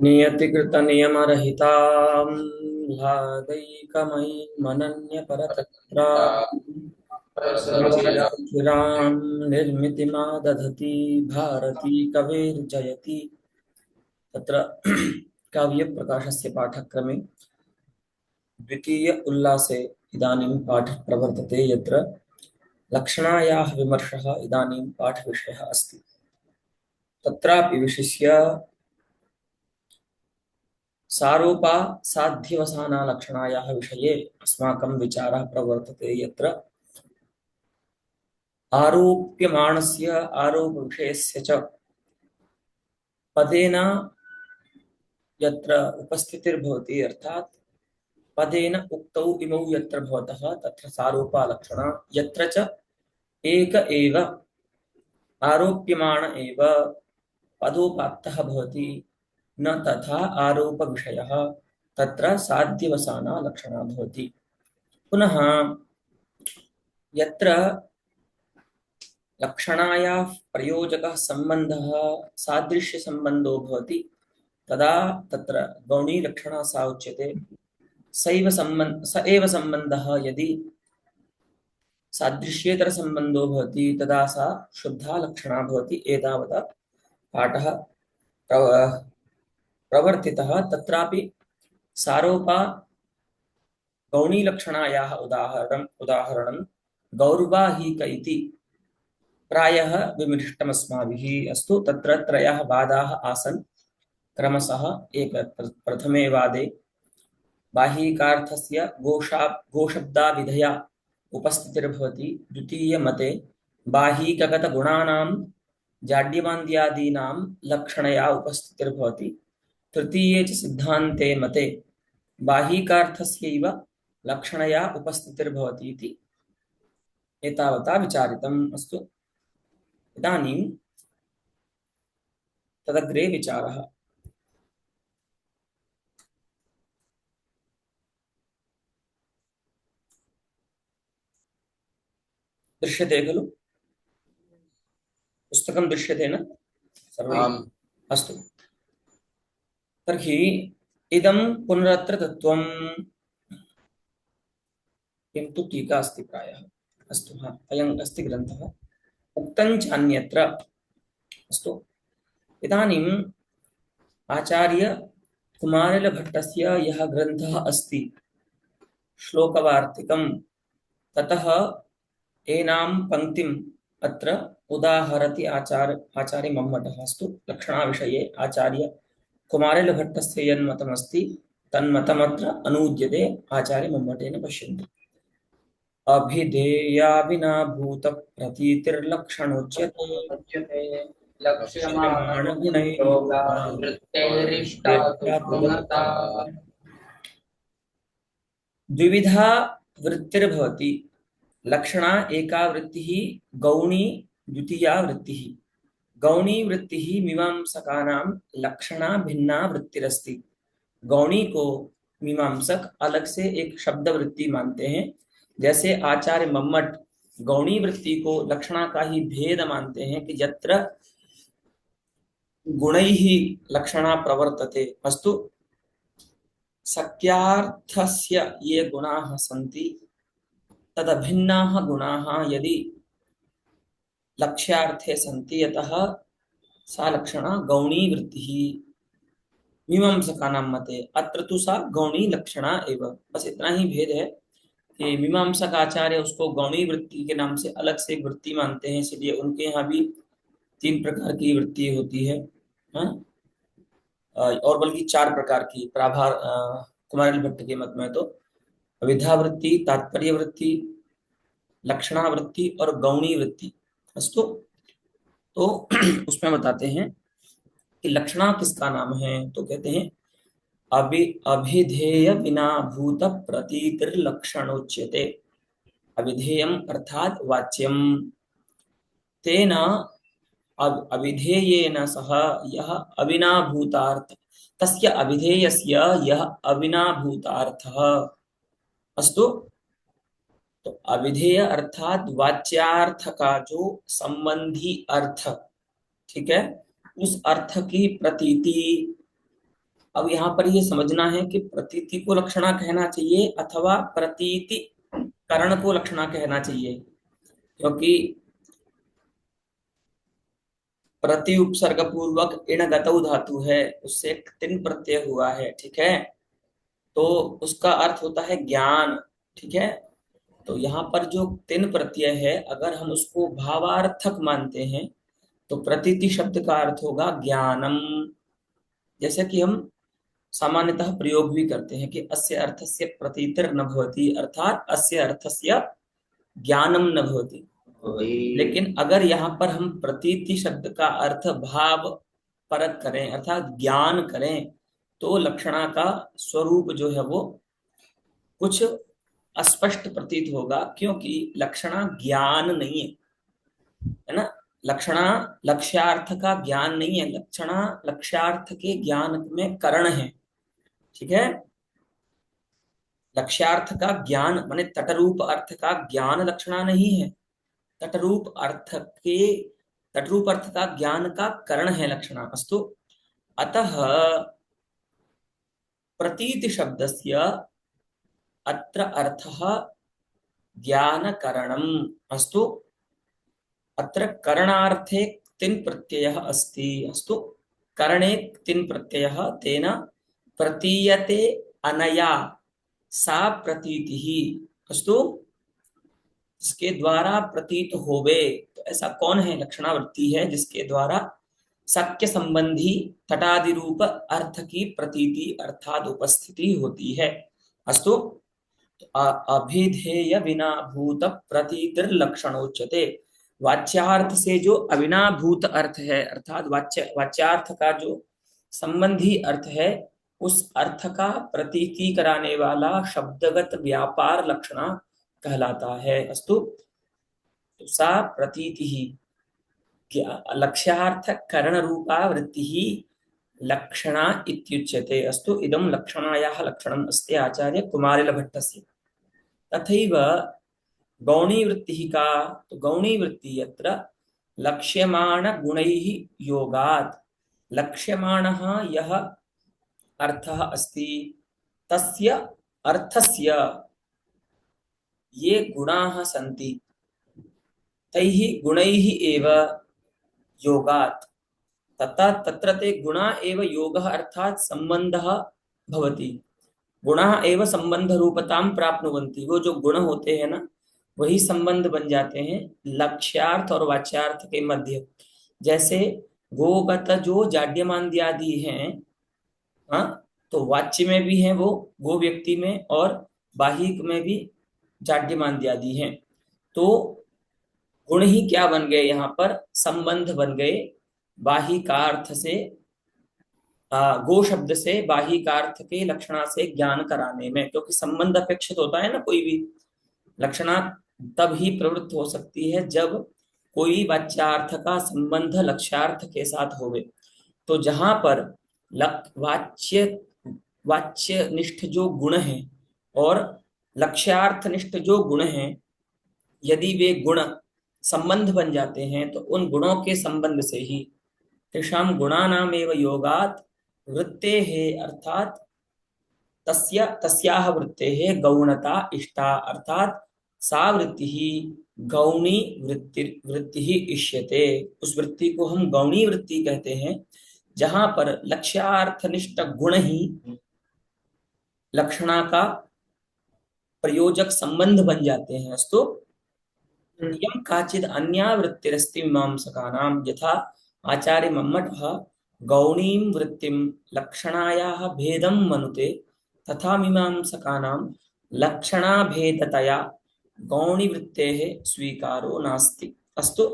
नियतिकृतनियमरहितां लादैकमयीमनन्यपरतत्रां निरवसथिरां निर्मितिमा दधती भारती कवेर्जयति। तत्र काव्यप्रकाशस्य पाठक्रमे द्वितीय उल्लासे इदानीं पाठः प्रवर्तते, यत्र लक्षणायाः विमर्शः इदानीं पाठविषयः अस्ति। तत्रापि विशिष्य सारूपा साध्यवसाना लक्षणायाः विषये अस्माकं विचारः प्रवर्तते, यत्र आरोप्यमाणस्य आरोपविषयस्य च पदेन यत्र उपस्थितिर्भवति, अर्थात् पदेन उक्तौ इमौ यत्र भवतः तत्र सारूपा लक्षणा, यत्र च एक एव आरोप्यमाण एव पदोपात्तः भवति, न तथा आरोपविषयः तत्र साध्यवसाना लक्षणा भवति। पुनः यत्र लक्षणायाः प्रयोजकः सम्बन्धः सादृश्यसम्बन्धो भवति, तदा तत्र गौणी लक्षणा सा उच्यते। स एव सम्बन्धः यदि सादृश्येतरसम्बन्धो भवति तदा सा शुद्धा लक्षणा भवति। एतावता पाठः प्रवर्तितः। तत्रापि सारोपा गौणीलक्षणायाः उदाहरणं गौर्वाहीक इति प्रायः विमृष्टमस्माभिः। अस्तु, तत्र त्रयः वादाः आसन् क्रमशः। प्रथमे वादे बाह्यिकार्थस्य गोशब्दाविधया उपस्थितिर्भवति। द्वितीयमते बाह्यिकगतगुणानां जाड्यमान्द्यादीनां लक्षणया उपस्थितिर्भवति। तृतीये च सिद्धान्ते मते बाह्यिकार्थस्यैव लक्षणया उपस्थितिर्भवति इति एतावता विचारितम्। अस्तु, इदानीं तदग्रे विचारः। दृश्यते खलु? पुस्तकं दृश्यते न सर्वैः? अस्तु, तर्हि इदं पुनरत्र तत्त्वं, किन्तु टीका अस्ति प्रायः। अस्तु, हाँ, अयम् अस्ति ग्रन्थः। उक्तं चान्यत्र। अस्तु, इदानीम् आचार्य कुमारिलभट्टस्य यः ग्रन्थः अस्ति श्लोकवार्तिकं, ततः एनां पङ्क्तिम् अत्र उदाहरति आचार्य मम्मटः। अस्तु, लक्षणाविषये आचार्य कुमारिलभट्टस्य यन्मतमस्ति तन्मतमत्र अनूद्यते आचार्य मम्मटेन। पश्यन्तु। अभिधेया विना भूत प्रतीतिर्लक्षणोच्यते द्विविधा वृत्तिर्भवति। लक्षणा एका वृत्तिः गौणी, द्वितीया वृत्तिः। गौणी वृत्तिः मीमांसकानां लक्षणा भिन्ना वृत्तिरस्ति। गौणी को मीमांसक अलग से एक शब्द वृत्ति मानते हैं। जैसे आचार्य मम्मट गौणी वृत्ति को लक्षणा का ही भेद मानते हैं कि यत्र गुणैः लक्षणा प्रवर्तते। अस्तु, सख्यार्थस्य ये गुणाः सन्ति तदभिन्नाः गुणाः यदि लक्ष्यार्थे सन्ति, यतः सा लक्षणा गौणी वृत्तिः मीमांसकानां मते। अत्र तो सा गौणी लक्षणा एव। बस इतना ही भेद है कि मीमांसक आचार्य उसको गौणी वृत्ति के नाम से अलग से एक वृत्ति मानते हैं, इसलिए उनके यहाँ भी 3 प्रकार की वृत्ति होती है। हाँ? और बल्कि 4 प्रकार की। प्राभार कुमारिल भट्ट के मत में तो विधा वृत्ति, तात्पर्य वृत्ति, लक्षणा वृत्ति और गौणी वृत्ति। अस्तु, तो उसमें बताते हैं कि लक्षणा किसका नाम है। तो कहते हैं अभिधेय विना भूत प्रतीतिर्लक्षणोच्यते। अभिधेयम अर्थात वाच्यम, तेन अविधेयेन सह यह अविनाभूतार्थ, तस्य अविधेयस्य यह अविनाभूतार्थः। अस्तु, तो अविधेय अर्थात वाच्यार्थ का जो संबंधी अर्थ, ठीक है, उस अर्थ की प्रतीति अब यहाँ पर ये समझना है कि प्रतीति को लक्षणा कहना चाहिए अथवा प्रतीति करण को लक्षणा कहना चाहिए, क्योंकि प्रति उपसर्ग पूर्वक इण गतौ धातु है, उससे एक तिन प्रत्यय हुआ है, ठीक है। तो उसका अर्थ होता है ज्ञान, ठीक है। तो यहाँ पर जो तिन प्रत्यय है, अगर हम उसको भावार्थक मानते हैं तो प्रतीति शब्द का अर्थ होगा ज्ञानम। जैसे कि हम सामान्यतः प्रयोग भी करते हैं कि अस्य अर्थस्य प्रतीतिर न भवति, अर्थात अस्य अर्थस्य ज्ञानम न भवति। लेकिन अगर यहाँ पर हम प्रतीति शब्द का अर्थ भाव परक करें अर्थात ज्ञान करें, तो लक्षणा का स्वरूप जो है वो कुछ अस्पष्ट प्रतीत होगा, क्योंकि लक्षणा ज्ञान नहीं है ना। लक्षणा लक्ष्यार्थ का ज्ञान नहीं है, लक्षणा लक्ष्यार्थ के ज्ञान में करण है, ठीक है। लक्ष्यार्थ का ज्ञान माने तटरूप अर्थ का ज्ञान लक्षणा नहीं है, तटरूप अर्थ के तटरूप अर्थ का ज्ञान का करण है लक्षणा। अस्तु, अतः प्रतीति शब्दस्य अत्र अर्थः ज्ञानकरणम्। अस्तु, अत्र करणार्थे तिन् प्रत्ययः अस्ति। अस्तु, करणे तिन् प्रत्ययः, तेन प्रतीयते अनया सा प्रतीतिः। अस्तु, जिसके द्वारा प्रतीत होवे, तो ऐसा कौन है, लक्षणावृत्ति है जिसके द्वारा सख्य संबंधी तटादि रूप अर्थ की प्रतीति अर्थात उपस्थिति होती है। अस्तु, अभिधेय विना भूत प्रतीतिर लक्षणोच्यते। वाच्यार्थ से जो अविनाभूत अर्थ है अर्थात वाच्यार्थ का जो संबंधी अर्थ है, उस अर्थ का प्रतीति कराने वाला शब्दगत व्यापार लक्षणा कहलाता है। अस्तु, तो सा प्रतीति ही लक्ष्यार्थ करण रूपा वृत्ति ही लक्षणा इत्युच्यते। अस्तु, इदं लक्षणायाः लक्षणम् अस्ति आचार्य कुमारिल भट्टस्य। तथैव गौणी वृत्तिः का, तो गौणी वृत्ति यत्र लक्ष्यमाण गुणैः योगात्, लक्ष्यमाणः यः अर्थः अस्ति तस्य अर्थस्य ये गुणाः सन्ति, तैः गुणैः एव योगात्, तथा तत्र ते गुणा एव योगः अर्थात संबंधः भवति। गुणः एव संबंध रूपतां प्राप्नुवन्ति, वो जो गुण होते हैं ना वही संबंध बन जाते हैं लक्ष्यार्थ और वाच्यार्थ के मध्य। जैसे गोगत जो जाड्यमान्द्यादि हैं, हाँ, तो वाच्य में भी है वो गो व्यक्ति में, और बाहिक में भी जाड्यमान्द्यादि हैं। तो गुण ही क्या बन गए, यहाँ पर संबंध बन गए बाहिकार्थ से, गो शब्द से बाहिकार्थ के लक्षणा से ज्ञान कराने में, क्योंकि संबंध अपेक्षित होता है ना, कोई भी लक्षणा तब ही प्रवृत्त हो सकती है जब कोई वाच्यार्थ का संबंध लक्ष्यार्थ के साथ होवे। तो जहां पर वाच्य वाच्य निष्ठ जो गुण है और लक्ष्यार्थ निष्ठ जो गुण है, यदि वे गुण संबंध बन जाते हैं तो उन गुणों के संबंध से ही तेषां गुणानामेव योगात् वृत्तेः अर्थात तस्याः वृत्तेः गौणता इष्टा, अर्थात सा वृत्ति ही गौणी वृत्ति ही इष्यते। उस वृत्ति को हम गौणी वृत्ति कहते हैं जहां पर लक्ष्यार्थनिष्ठ गुण ही लक्षणा का प्रयोजक संबंध बन जाते हैं। अस्तु, यम काचिद अन्या वृत्तिरस्ति मीमांसकानां, यथा आचार्य मम्मटः गौणीं वृत्तिं लक्षणायाः भेदं मनुते, तथा मीमांसकानां लक्षणाभेदतया गौणीवृत्तेः स्वीकारो नास्ति। अस्तु,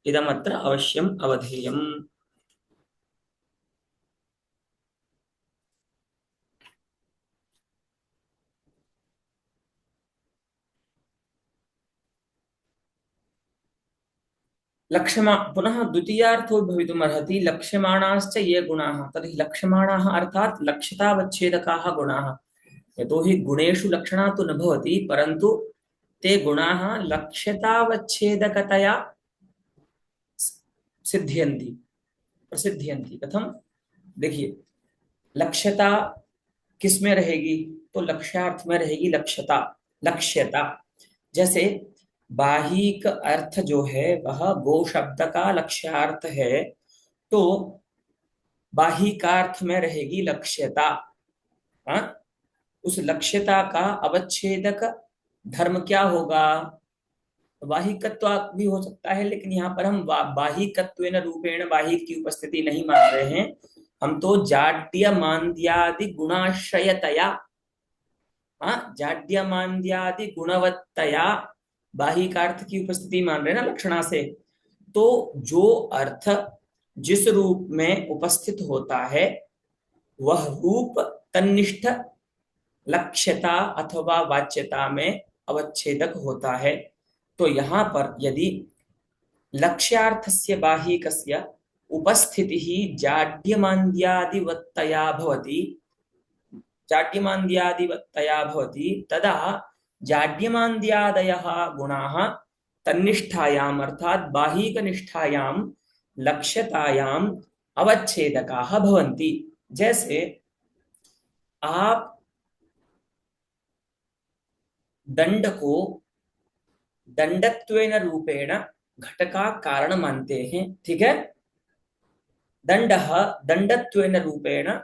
इदमत्र अवश्यम् अवधेयम्। लक्ष्यमा पुनः द्वितीयार्थो भवितुमर्हति लक्ष्यमाणाश्च ये गुणाः, तर्हि लक्ष्यमाणाः अर्थात् लक्ष्यतावच्छेदकाः गुणाः। यतोहि गुणेषु लक्षणा तो न भवति, परन्तु ते गुणाः लक्ष्यतावच्छेदकतया सिद्ध्यन्ति प्रसिद्ध्यन्ति। कथम, देखिए, लक्ष्यता किस में रहेगी? तो लक्ष्यार्थ में रहेगी लक्ष्यता, लक्ष्यता। जैसे बाहिक अर्थ जो है वह गो शब्द का लक्ष्यार्थ है, तो बाहिकार्थ में रहेगी लक्ष्यता। हाँ, उस लक्ष्यता का अवच्छेदक धर्म क्या होगा? वाहिकत्व भी हो सकता है, लेकिन यहाँ पर हम बाहिकत्वेन रूपेण बाहिक की उपस्थिति नहीं मान रहे हैं। हम तो जाड्य मान्द्यादि गुणाश्रयतया, हाँ, जाड्य मान्द्यादि गुणवत्तया बाहिकार्थ की उपस्थिति मान रहे हैं ना लक्षणा से। तो जो अर्थ जिस रूप में उपस्थित होता है वह रूप तन्निष्ठ लक्ष्यता अथवा वाच्यता में अवच्छेदक होता है। तो यहाँ पर यदि लक्ष्यार्थस्य बाहिकस्य उपस्थितिः जाड्यमान्द्यादिवत्तया भवति, जाड्यमान्द्यादिवत्तया भवति, तदा जाड्यमान्द्यादयः गुणाः तन्निष्ठायाम् अर्थात् बाहिकनिष्ठायां लक्ष्यतायाम् अवच्छेदकाः भवन्ति। जैसे आप दंड को दंडत्वेन रूपेण घट का कारण मानते हैं, ठीक है? दंडः दंडत्वेन रूपेण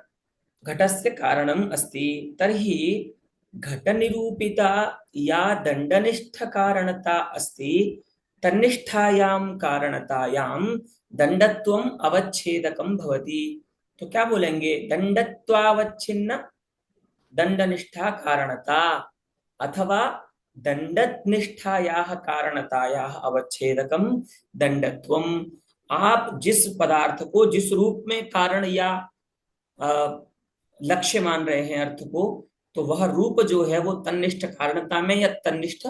घटस्य कारणम् अस्ति, तर्हि घटनिरूपिता या दंडनिष्ठ कारणता अस्ति, तन्निष्ठायां कारणतायां दंडत्वम् अवच्छेदकं भवति। तो क्या बोलेंगे? दंडत्वावच्छिन्न दंडनिष्ठा कारणता, अथवा दंडनिष्ठायाः कारणतायाः अवच्छेदकम दंडत्वम। आप जिस पदार्थ को जिस रूप में कारण या लक्ष्य मान रहे हैं अर्थ को, तो वह रूप जो है वो तन्निष्ठ कारणता में या तन्निष्ठ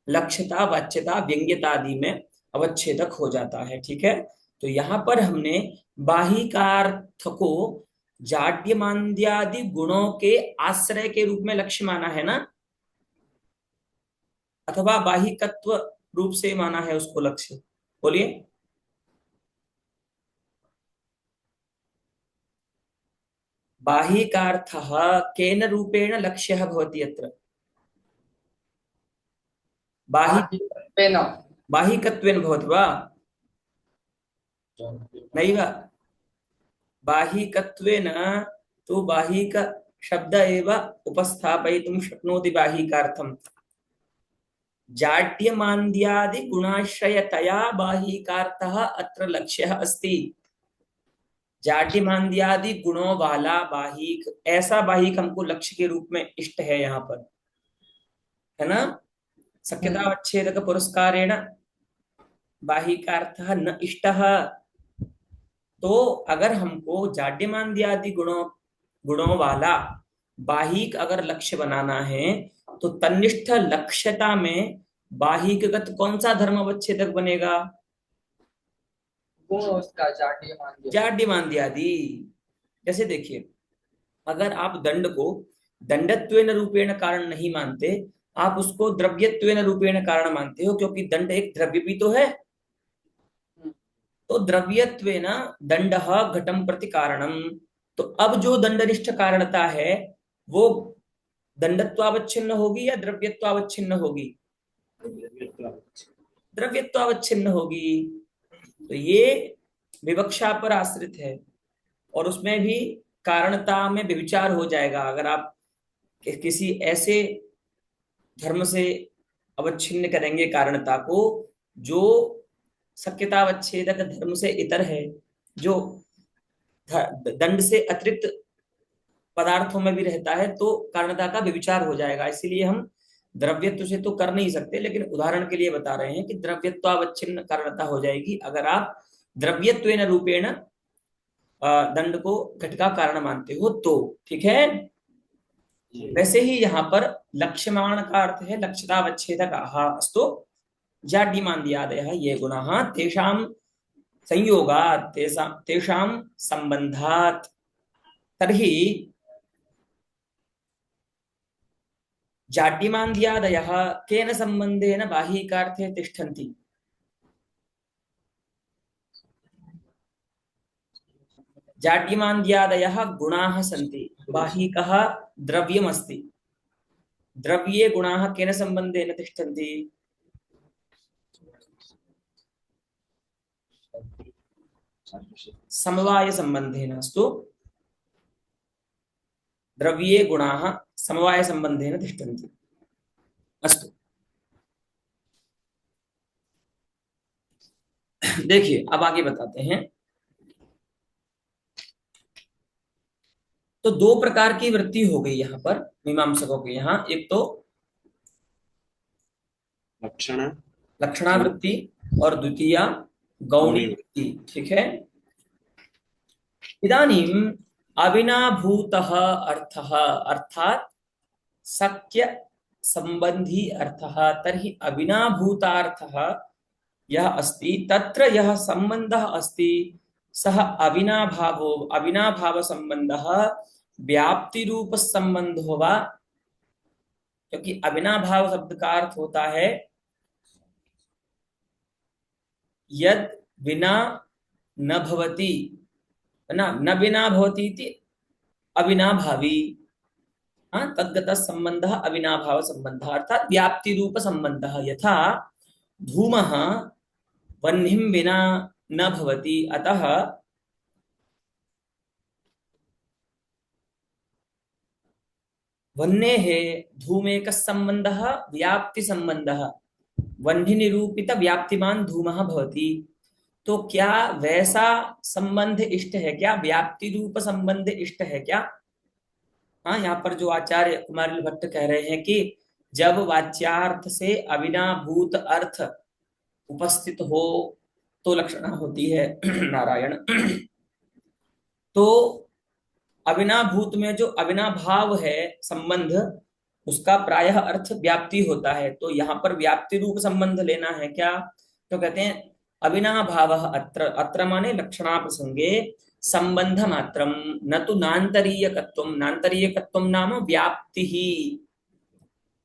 लक्ष्यता वाच्यता व्यंग्यता आदि में अवच्छेदक हो जाता है, ठीक है? तो यहाँ पर हमने बाहिकार्थ को जाड्यमान्द्यादि गुणों के आश्रय के रूप में लक्ष्य माना है ना, अथवा बाहिकत्व रूप से माना है उसको लक्ष्य? बोलिए। बाहिकार्थः केन रूपेण लक्ष्यः भवति अत्र? बाहि बाह्यत्वेन। बाहिकत्वेन भवति वा? नैव। बाहिकत्वेन तु बाहिक शब्द एव उपस्थापयितुं शक्नोति बाहिकार्थम्। जाड्यमान्द्यादि गुणाश्रयतया बाहिकार्थः अत्र लक्ष्यः अस्ति। जाड्यमान्द्यादि गुणों वाला बाहिक, ऐसा बाहिक हमको लक्ष्य के रूप में इष्ट है यहाँ पर, है ना? शक्यतावच्छेदक पुरस्कारेण बाहिकार्थः न इष्टः। तो अगर हमको जाड्यमान्द्यादि गुणों गुणों वाला बाहिक अगर लक्ष्य बनाना है, तो तन्निष्ठ लक्ष्यता में बाहिकगत कौन सा धर्म अवच्छेदक बनेगा? गुण उसका जाड्य मान दिया। जाड्यमान्द्यादि। जैसे देखिए, अगर आप दंड को दंडत्वेन रूपेण कारण नहीं मानते, आप उसको द्रव्यत्वेन रूपेण कारण मानते हो, क्योंकि दंड एक द्रव्य भी तो है। तो द्रव्यत्वेन दंडः घटम प्रति कारणम। तो अब जो दंडनिष्ठ कारणता है वो दंडत्वावच्छिन्न होगी या द्रव्यत्वावच्छिन्न होगी? द्रव्यत्वावच्छिन्न होगी। तो ये विवक्षा पर आश्रित है, और उसमें भी कारणता में विचार हो जाएगा। अगर आप किसी ऐसे धर्म से अवच्छिन्न करेंगे कारणता को जो शक्यतावच्छेदक धर्म से इतर है, जो दंड से अतिरिक्त पदार्थों में भी रहता है, तो कारणता का विचार हो जाएगा। इसीलिए हम द्रव्यत्व से तो कर नहीं सकते, लेकिन उदाहरण के लिए बता रहे हैं कि द्रव्यत्वावच्छिन्न कारणता हो जाएगी अगर आप द्रव्यत्वेन रूपेण दंड को घट का कारण मानते हो तो, ठीक है? वैसे ही यहाँ पर लक्ष्यमाण का अर्थ है लक्ष्यतावच्छेदकाः। अस्तु, जाड्यमान्द्यादयः ये गुणाः तेषां संयोगात् तेषां संबन्धात्। तर्हि जाड्यमान्द्यादयः केन संबंधेन बाहिकार्थे तिष्ठन्ति? जाड्यमान्द्यादयः गुणाः सन्ति। बाहिकः द्रव्यमस्ति। द्रव्ये गुणाः केन सम्बन्धेन तिष्ठन्ति? समवायसम्बन्धेन। अस्तु, द्रव्ये गुणाः समवायसम्बन्धेन तिष्ठन्ति। अस्तु, देखिए अब आगे बताते हैं। तो दो प्रकार की वृत्ति हो गई यहाँ पर मीमांसकों के यहाँ। एक तो लक्षण लक्षणावृत्ति और द्वितीया गौणी वृत्ति। ठीक है। इदानीम अविनाभूतः अर्थः अर्थात शक्य संबंधी अर्थः। तर्हि अविनाभूतार्थः यः अस्ति तत्र यः संबंधः अस्ति सः अविनाभावो अविनाभाव संबंधः व्याप्ति रूप संबंधो वा। क्योंकि अविनाभाव शब्द का अर्थ होता है यद विना न भवति, ना न बिना भवति इति अविनाभावी। हाँ, तद्गत संबंध अविनाभाव संबंध अर्थात व्याप्ति रूप संबंध। यथा धूमः वह्निं विना न भवति, अतः वह्नेः धूमेकः संबंधः व्याप्ति संबंधः। वह्नि निरूपित व्याप्तिमान धूमः भवति। तो क्या वैसा संबंध इष्ट है क्या? व्याप्ति रूप संबंध इष्ट है क्या? हाँ, यहाँ पर जो आचार्य कुमारिल भट्ट कह रहे हैं कि जब वाच्यार्थ से अविनाभूत अर्थ उपस्थित हो तो लक्षणा होती है। नारायण। तो अविनाभूत में जो अविनाभाव है संबंध, उसका प्रायः अर्थ व्याप्ति होता है। तो यहाँ पर व्याप्ति रूप संबंध लेना है क्या? तो कहते हैं अविनाभाव अत्र। अत्र माने लक्षणा प्रसंगे संबंध मात्रम न तो नान्तरीयकत्वम। नान्तरीयकत्वम नाम व्याप्ति ही।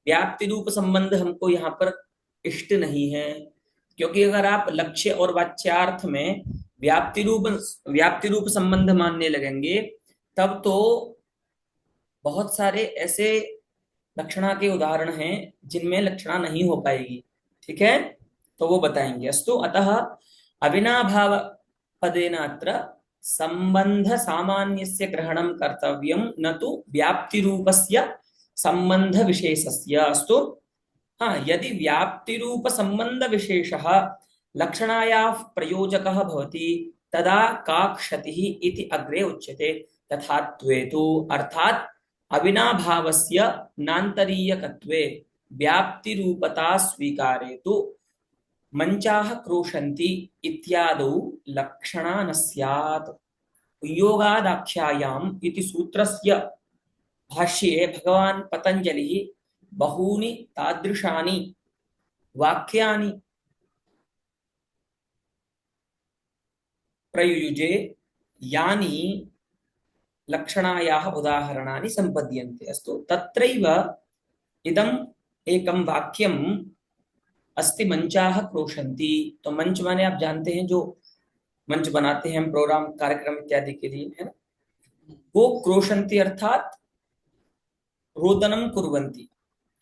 व्याप्ति रूप संबंध हमको यहाँ पर इष्ट नहीं है। क्योंकि अगर आप लक्ष्य और वाच्यार्थ में व्याप्ति रूप संबंध मानने लगेंगे तब तो बहुत सारे ऐसे लक्षणा के उदाहरण हैं जिनमें लक्षणा नहीं हो पाएगी। ठीक है, तो वो बताएंगे। अस्तु, अतः अविनाभाव पदेन अत्र संबंध सामान्यस्य ग्रहणं कर्तव्यं न तु व्याप्ति रूपस्य संबंध विशेषस्य। अस्तु, हाँ, यदि व्याप्ति रूप संबंध विशेषः लक्षणायाः प्रयोजकः भवति तदा का क्षतिः इति अग्रे उच्यते। तथा त्वेतु अर्थात अविनाभावस्य नान्तरीयकत्वे व्याप्ति रूपता स्वीकारे तु मंचाः क्रोशन्ति इत्यादौ लक्षणा न स्यात्। योगादाख्यायाम् इति सूत्रस्य भाष्ये भगवान् पतंजलिः बहूनि तादृशानि वाक्यानि प्रयुज्य यानि लक्षणायाः उदाहरणानि संपद्यन्ते। अस्तु, तत्रैव इदम् एकं वाक्यम् अस्ति, मंचाः क्रोशन्ति। तो मंच माने आप जानते हैं जो मंच बनाते हैं हम प्रोग्राम कार्यक्रम इत्यादि के लिए, है ना। वो क्रोशन्ति अर्थात रोदनम कुर्वन्ति।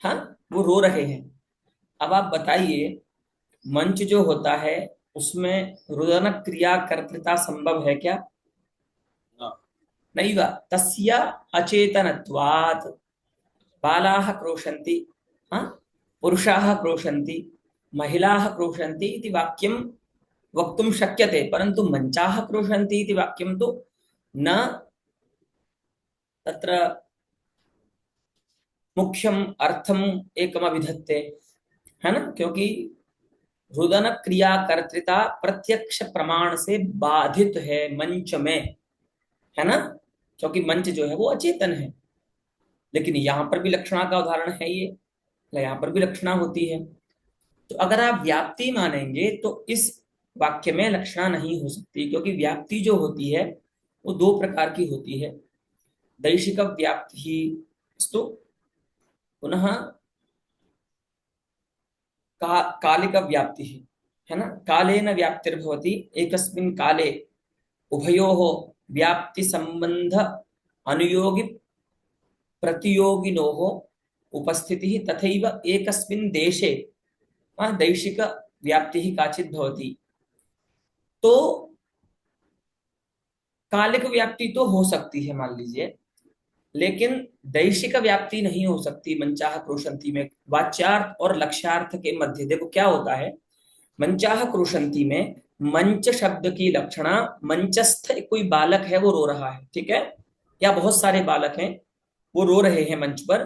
हाँ, वो रो रहे हैं। अब आप बताइए, मंच जो होता है उसमें रुदन क्रिया कर्तृता संभव है क्या? नैव तस्य अचेतनत्वात्। बालाः क्रोशन्ति, हाँ, पुरुषाः क्रोशन्ति, महिलाः क्रोशन्ति इति वाक्यं वक्तुं शक्यते, परन्तु मंचाः क्रोशन्ति इति वाक्यं तु न तत्र मुख्यम अर्थम एकम विधत्ते, है ना। क्योंकि रुदन क्रिया कर्तृता प्रत्यक्ष प्रमाण से बाधित है मंच में, है ना। क्योंकि मंच जो है वो अचेतन है। लेकिन यहाँ पर भी लक्षणा का उदाहरण है ये, यहाँ पर भी लक्षणा होती है। तो अगर आप व्याप्ति मानेंगे तो इस वाक्य में लक्षणा नहीं हो सकती, क्योंकि व्याप्ति जो होती है वो दो प्रकार की होती है। दैशिक व्याप्ति तो पुनः कालिक व्याप्ति है ना। कालेन व्याप्तिर्भवति, एकस्मिन् काले उभयोः व्याप्ति संबंध अनुयोगी प्रतियोगिनोः उपस्थितिः तथैव एकस्मिन् देशे दैशिक व्याप्तिः काचित् भवति। तो कालिक व्याप्ति तो हो सकती है मान लीजिए, लेकिन दैशिक व्याप्ति नहीं हो सकती मंचाह क्रोशंती में। वाच्यार्थ और लक्ष्यार्थ के मध्य देखो क्या होता है। मंचाह क्रोशंती में मंच शब्द की लक्षणा, मंचस्थ कोई बालक है वो रो रहा है, ठीक है, या बहुत सारे बालक हैं वो रो रहे हैं मंच पर,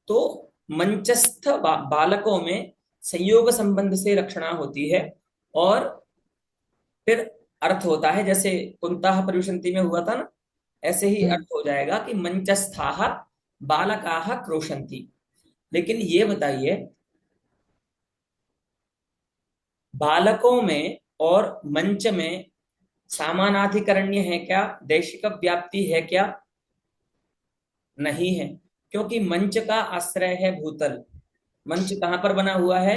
तो मंचस्थ बालकों में संयोग संबंध से लक्षणा होती है, और फिर अर्थ होता है जैसे कुंताह परिवेशंति में हुआ था ना, ऐसे ही अर्थ हो जाएगा कि मंचस्थाः बालकाः क्रोशन्ति। लेकिन ये बताइए, बालकों में और मंच में सामानाधिकरण्य है क्या, दैशिक व्याप्ति है क्या? नहीं है, क्योंकि मंच का आश्रय है भूतल। मंच कहां पर बना हुआ है?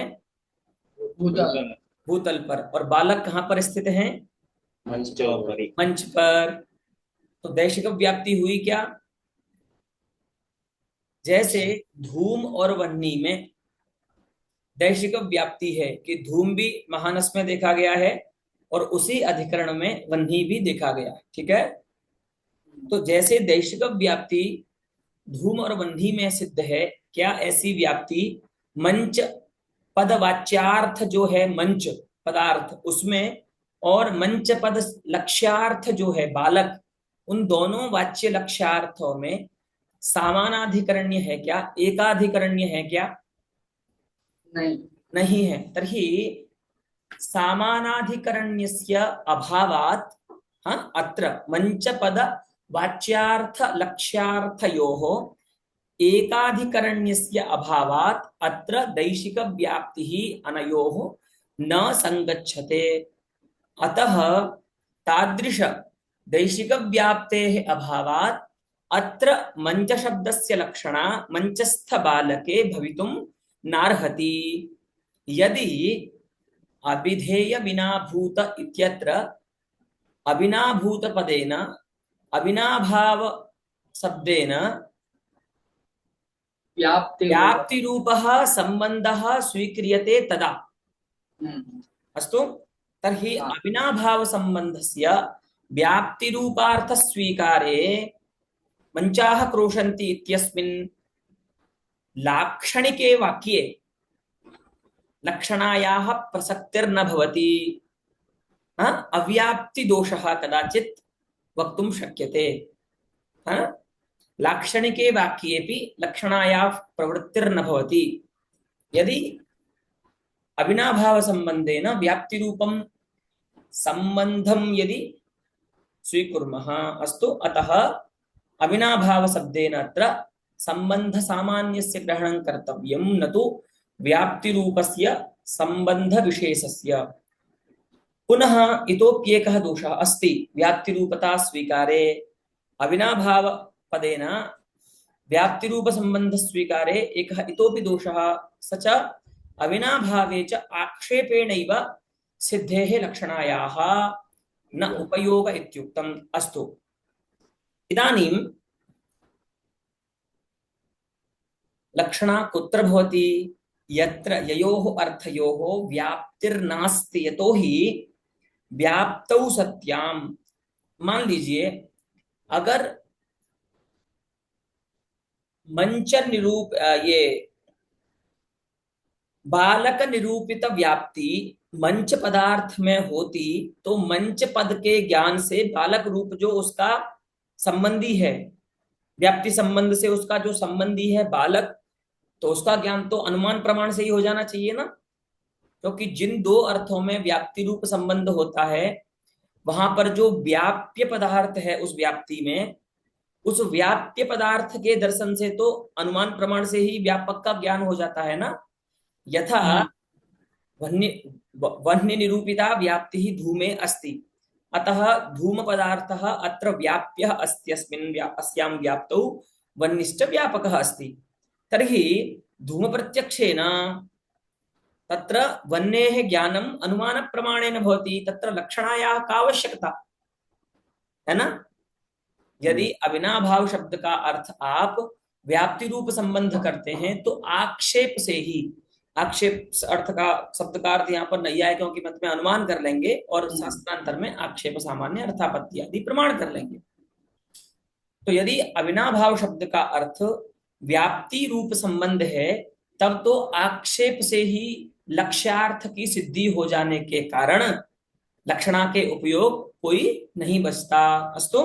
भूतल। भूतल पर। और बालक कहां पर स्थित हैं? मंच मंच पर। तो दैशिक व्याप्ति हुई क्या? जैसे धूम और वह्नि में दैशिक व्याप्ति है कि धूम भी महानस में देखा गया है और उसी अधिकरण में वह्नि भी देखा गया है, ठीक है। तो जैसे दैशिक व्याप्ति धूम और वह्नि में सिद्ध है, क्या ऐसी व्याप्ति मंच पदवाच्यार्थ जो है मंच पदार्थ उसमें, और मंच पद लक्ष्यार्थ जो है बालक, उन दोनों वाच्य लक्ष्यार्थों में समानाधिकरण्य है क्या, एकाधिकरण्य है क्या? नहीं। नहीं है। तर्हि सामानाधिकरण्यस्य अभावात् अत्र मंचपद वाच्यार्थ लक्ष्यार्थयोः एकाधिकरण्यस्य अभावात् अत्र दैशिक व्याप्तिः अनयोः न संगच्छते। अतः तादृश दैशिक व्याप्तेः अभावात् अत्र मंच शब्दस्य लक्षणा मंचस्थ बालके भवितुं नार्हति। यदि अभिधेय विनाभूत इत्यत्र अविनाभूत पदेन अविनाभाव शब्देन व्याप्ति रूपः संबंधः स्वीक्रियते तदा। अस्तु, तर्हि अविनाभाव संबंधस्य व्याप्ति रूपार्थ स्वीकारे मंचाः क्रोशन्ति इत्यस्मिन् लाक्षणिके वाक्ये लक्षणायाः प्रसक्तिर्न भवति। अव्याप्ति दोषः कदाचित् वक्तुं शक्यते। लाक्षणिके वाक्येऽपि लक्षणायाः प्रवृत्तिर्न भवति। यदि अविनाभाव संबंधेन व्याप्ति रूपं संबंधं यदि स्वीकुर्मः, अस्तु, अतः अविनाभाव शब्देन अत्र संबंध सामान्यस्य ग्रहणं कर्तव्यं, न तु व्याप्ति रूपस्य संबंध विशेषस्य। पुनः इतोप्येकः दोषः अस्ति व्याप्ति रूपता स्वीकारे। अविनाभाव पदेन व्याप्ति रूप संबंध स्वीकारे एकः इतोपि दोषः, स च अविनाभावे च आक्षेपेणैव सिद्धेः लक्षणायाः न उपयोग इत्युक्तम्। अस्तु, इदानीं लक्षणा कुत्र भवति? यत्र ययोः अर्थयोः व्याप्तिर्नास्ति, यतोहि व्याप्तौ सत्यां। मान लीजिए अगर मंच निरूप ये बालक निरूपित व्याप्ति मंच पदार्थ में होती, तो मंच पद के ज्ञान से बालक रूप जो उसका संबंधी है, व्याप्ति संबंध से उसका जो संबंधी है बालक, तो उसका ज्ञान तो अनुमान प्रमाण से ही हो जाना चाहिए ना। क्योंकि जिन दो अर्थों में व्याप्ति रूप संबंध होता है, वहां पर जो व्याप्य पदार्थ है उस व्याप्ति में, उस व्याप्य पदार्थ के दर्शन से तो अनुमान प्रमाण से ही व्यापक का ज्ञान हो जाता है ना। यथा वह्नि वह्नि निरूपिता व्याप्ति धूमे अस्ति, अतः धूम पदार्थः अत्र व्याप्यः अस्त्यस्मिन् अस्यां व्याप्तौ वह्निश्च व्यापकः अस्ति। तर्हि धूम प्रत्यक्षेन तत्र वह्नेः ज्ञानम् अनुमान प्रमाणेन भवति, तत्र लक्षणायाः का आवश्यकता है ना। यदि अविनाभाव शब्द का अर्थ आप व्याप्ति रूप संबंध करते हैं तो आक्षेप से ही, आक्षेप अर्थ का शब्द का अर्थ यहाँ पर नैयायिकों के मत में अनुमान कर लेंगे और शास्त्रांतर में आक्षेप सामान्य अर्थापत्ति आदि प्रमाण कर लेंगे। तो यदि अविनाभाव शब्द का अर्थ व्याप्ति रूप संबंध है तब तो आक्षेप से ही लक्ष्यार्थ की सिद्धि हो जाने के कारण लक्षणा के उपयोग कोई नहीं बचता। अस्तु,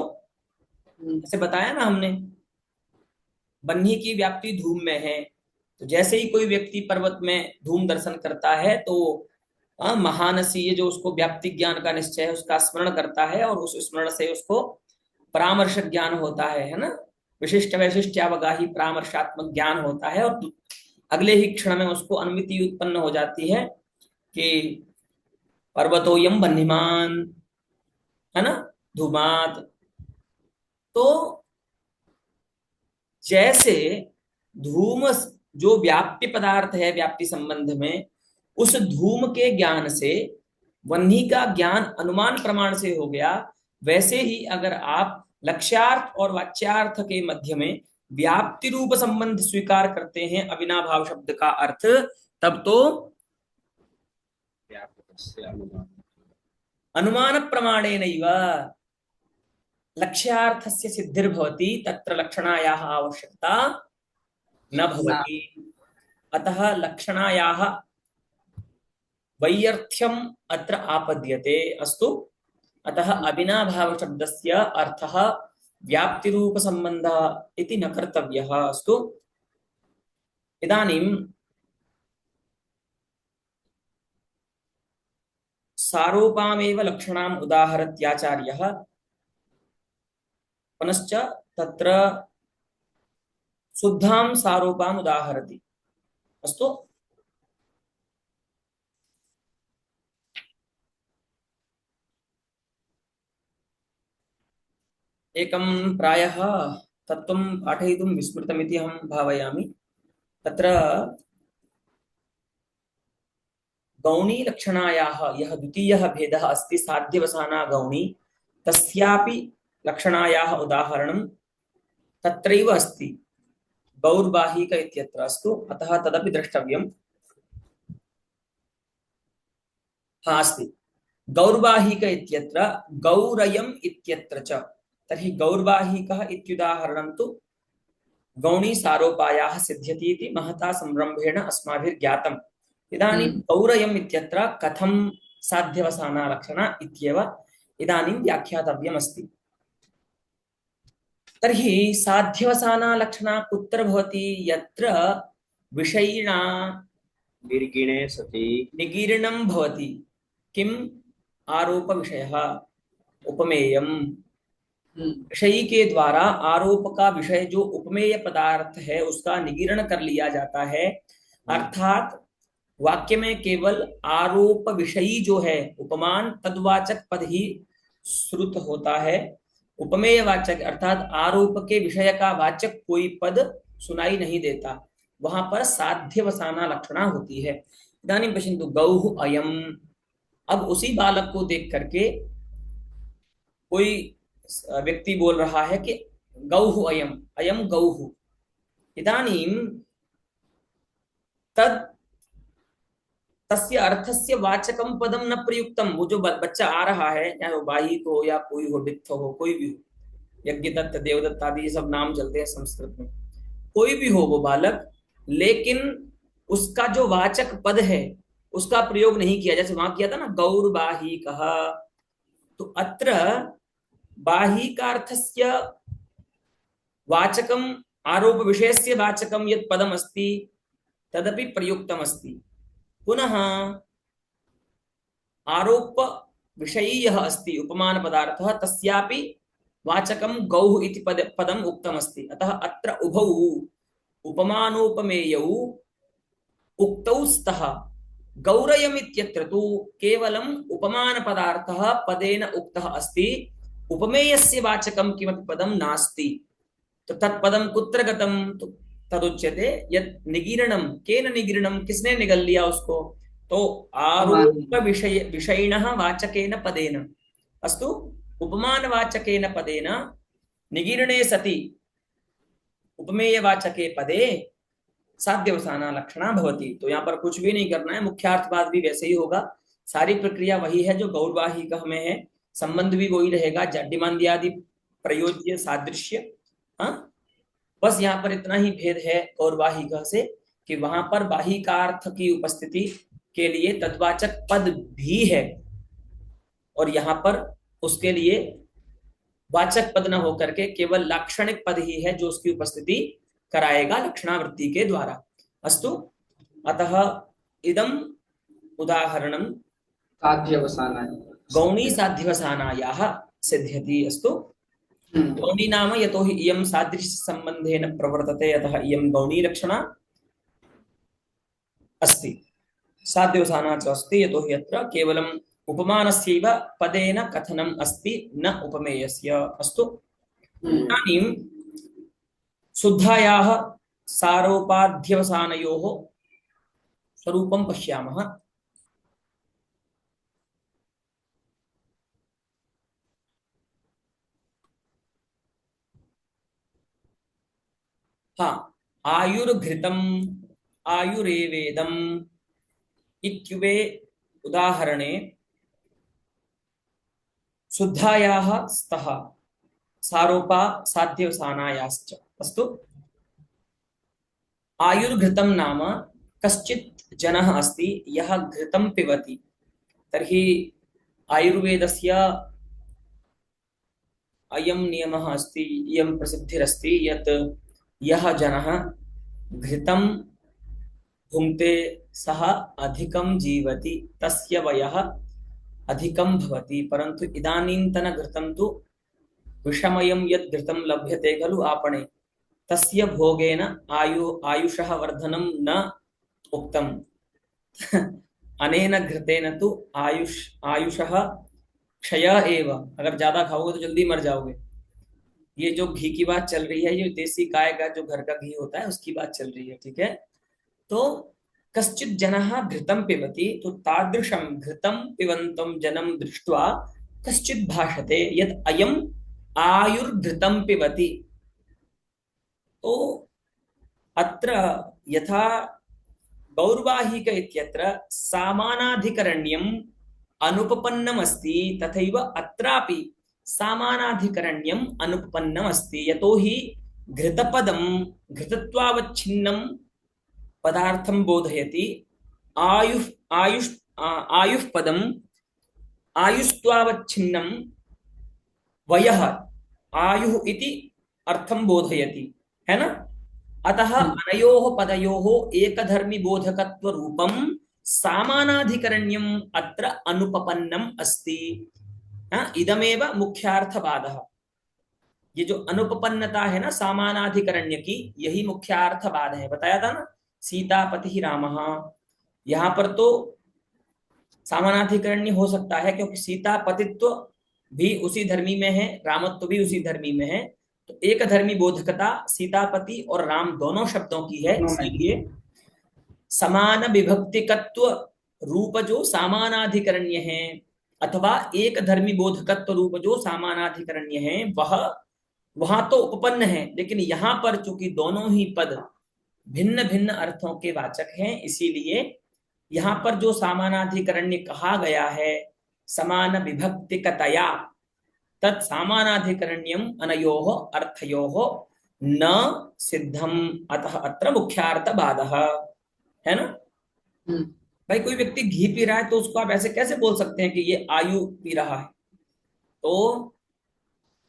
जैसे बताया ना हमने, बन्ही की व्याप्ति धूम में है, तो जैसे ही कोई व्यक्ति पर्वत में धूम दर्शन करता है तो महानसी, ये जो उसको व्याप्ति ज्ञान का निश्चय है उसका स्मरण करता है और उस स्मरण से उसको परामर्श ज्ञान होता है ना, विशिष्ट वैशिष्ट्यावगाही परामर्शात्मक ज्ञान होता है और अगले ही क्षण में उसको अनुमिति उत्पन्न हो जाती है कि पर्वतोयम बन्हीमान, है ना, धूमात। तो जैसे धूम जो व्याप्ति पदार्थ है व्याप्ति संबंध में, उस धूम के ज्ञान से वन्ही का ज्ञान अनुमान प्रमाण से हो गया, वैसे ही अगर आप लक्ष्यार्थ और वाच्यार्थ के मध्य में व्याप्ति रूप संबंध स्वीकार करते हैं अविनाभाव शब्द का अर्थ, तब तो अनुमान प्रमाणेनैव लक्ष्यार्थस्य सिद्धिर्भवति, तत्र लक्षणायाः आवश्यकता न भवति। अतः लक्षणायाः वैयर्थ्यम् अत्र आपद्यते। अस्तु, अतः अविनाभाव शब्दस्य अर्थः व्याप्ति रूप संबंधः इति न कर्तव्यः। अस्तु, इदानीं सारूपामेव लक्षणाम् उदाहरत्याचार्यः पुनश्च तत्र शुद्धां सारूपाम् उदाहरति। अस्तु, एकं प्रायः तत्त्वं पाठयितुं विस्मृतमिति अहं भावयामि। तत्र गौणी लक्षणायाः यः द्वितीयः भेदः अस्ति साध्यवसाना गौणी, तस्यापि लक्षणायाः उदाहरणं तत्रैव अस्ति, गौर्बाहिक इत्यत्र। अस्तु, अतः तदपि द्रष्टव्यम्। हाँ, अस्ति गौर्बाहिक इत्यत्र गौरयम् इत्यत्र च। तर्हि गौर्बाहिकः इत्युदाहरणं तु गौणी सारोपायाः सिद्ध्यति इति महता संरम्भेण अस्माभिर्ज्ञातम्। इदानीं गौरयम् इत्यत्र कथं साध्यवसाना लक्षणा इत्येव इदानीं व्याख्यातव्यमस्ति। तर्हि साध्यवसाना लक्षणा कुत्र भवति? यत्र विषयिणा निर्गुणे सति निगीर्णं भवति। किम्? आरोप विषयः उपमेयम्। विषयी के द्वारा आरोप का विषय जो उपमेय पदार्थ है उसका निगीर्ण कर लिया जाता है, अर्थात वाक्य में केवल आरोप विषयी जो है उपमान तद्वाचक पद ही श्रुत होता है। उपमेय वाचक अर्थात आरोप के विषय का वाचक कोई पद सुनाई नहीं देता, वहां पर साध्यवसाना लक्षणा होती है। इदानीं पश्यन्तु, गौः अयम्। अब उसी बालक को देख करके कोई व्यक्ति बोल रहा है कि गौः अयम्, अयम् गौः। इदानीं तद तस्य अर्थस्य वाचकम पदम न प्रयुक्तम। वो जो बच्चा आ रहा है, चाहे वो बाहिक हो या कोई हो, डित्थ हो, कोई भी हो, यज्ञदत्त देवदत्त आदि सब नाम चलते हैं संस्कृत में, कोई भी हो वो बालक, लेकिन उसका जो वाचक पद है उसका प्रयोग नहीं किया। जैसे वहां किया था ना, गौर्बाहिकः, तो अत्र बाहिकार्थस्य वाचकम आरोप विषयस्य वाचकम यत् पदम अस्ति तदपि प्रयुक्तम अस्ति। पुनः आरोप विषयी यः अस्ति उपमान पदार्थः तस्यापि वाचकम गौः इति पदम उक्तम अस्ति। अतः अत्र उभौ उपमानोपमेयौ उक्तौ स्तः। गौरयम् इत्यत्र तु केवलम् उपमान पदार्थः पदेन उक्तः अस्ति, उपमेयस्य वाचकं किमपि पदं नास्ति। तो तत्पदं कुत्र गतं? तो तदुच्यते यत् निगीर्णं। केन निगीर्णं? किसने निगल लिया उसको? तो आरोप विषयिणः वाचकेन पदेन। अस्तु, उपमान वाचकेन पदेन निगीर्णे सति उपमेयवाचके पदे साध्यवसाना लक्षणा भवति। तो यहाँ पर कुछ भी नहीं करना है, मुख्यार्थवाद भी वैसे ही होगा, सारी प्रक्रिया वही है जो गौरवाहिक में है, संबंध भी वही रहेगा, जाड्यमान्यादि प्रयोज्य सादृश्य। हाँ, बस यहाँ पर इतना ही भेद है गौरवाहिक से कि वहां पर वाहिकार्थ की उपस्थिति के लिए तद्वाचक पद भी है, और यहाँ पर उसके लिए वाचक पद न होकर के केवल लाक्षणिक पद ही है जो उसकी उपस्थिति कराएगा लक्षणावृत्ति के द्वारा। अस्तु, अतः इदम उदाहरणं साध्यवसानाय गौणी साध्यवसानायाः सिद्ध्यति। अस्तु, गौणी नाम यतो हि इयं सादृश्य संबंधेन प्रवर्तते, अतः इयं गौणी लक्षणा अस्ति। साध्यवसाना च अस्ति यतो हि अत्र केवलम् उपमानस्यैव पदेन कथनम् अस्ति, न उपमेयस्य। अस्तु, इदानीं शुद्धायाः सारोपाध्यवसानयोः स्वरूपं पश्यामः। हाँ, आयुर्घृतम् आयुरेवेदम् इत्युभे उदाहरणे शुद्धायाः स्तः सारोपा साध्यवसानायाश्च। अस्तु, आयुर्घृतं नाम कश्चित् जनः अस्ति यः घृतं पिबति। तर्हि आयुर्वेदस्य अयं नियमः अस्ति, इयं प्रसिद्धिरस्ति यत् यः जनः घृतं भुङ्क्ते सः अधिकं जीवति, तस्य वयः अधिकं भवति। परन्तु इदानीन्तन घृतं तु विषमयं यद् घृतं लभ्यते खलु आपणे, तस्य भोगेन आयुषः वर्धनं न उक्तम्। अनेन घृतेन तु आयुषः क्षय एव। अगर ज्यादा खाओगे तो जल्दी मर जाओगे। ये जो घी की बात चल रही है, ये देसी गाय का जो घर का घी होता है उसकी बात चल रही है, ठीक है। तो कश्चित् जनः घृतं पिबति, तो तादृशं घृतं पिबन्तं जनं दृष्ट्वा कश्चित् भाषते यत् अयम् आयुर्घृतं पिबति। तो अत्र यथा गौर्वाहिक इत्यत्र सामानाधिकरण्यम् अनुपपन्नम् अस्ति, तथैव अत्रापि सामानाधिकरण्यम् अनुपपन्नम् अस्ति। यतोहि घृतपदं घृतत्वावच्छिन्नं पदार्थं बोधयति, आयुः आयुष आयुः पदम् आयुस्त्वावच्छिन्नं वयः आयुः इति अर्थं बोधयति, है ना। अतः अनयोः पदयोः एकधर्मी बोधकत्व रूपं सामानाधिकरण्यम् अत्र अनुपपन्नम् अस्ति। इदमेव मुख्यार्थवादः। ये जो अनुपपन्नता है ना सामानाधिकरण्य की, यही मुख्यार्थवाद है। बताया था ना, सीतापति रामः, यहाँ पर तो सामानाधिकरण्य हो सकता है क्योंकि सीतापतित्व भी उसी धर्मी में है, रामत्व भी उसी धर्मी में है। तो एक धर्मी बोधकता सीतापति और राम दोनों शब्दों की है, इसलिए समान विभक्तिकत्व रूप जो सामानाधिकरण्य है अथवा एक धर्मी बोधकत्व रूप जो सामानाधिकरण्य है वह वहां तो उपपन्न है, लेकिन यहाँ पर चूंकि दोनों ही पद भिन्न भिन्न अर्थों के वाचक हैं, इसीलिए यहाँ पर जो सामानाधिकरण्य कहा गया है समान विभक्तिकतया तत् सामानाधिकरण्यम अनयोः अर्थयोः न सिद्धम, अतः अत्र मुख्यार्थवादः है ना। भाई कोई व्यक्ति घी पी रहा है तो उसको आप ऐसे कैसे बोल सकते हैं कि ये आयु पी रहा है। तो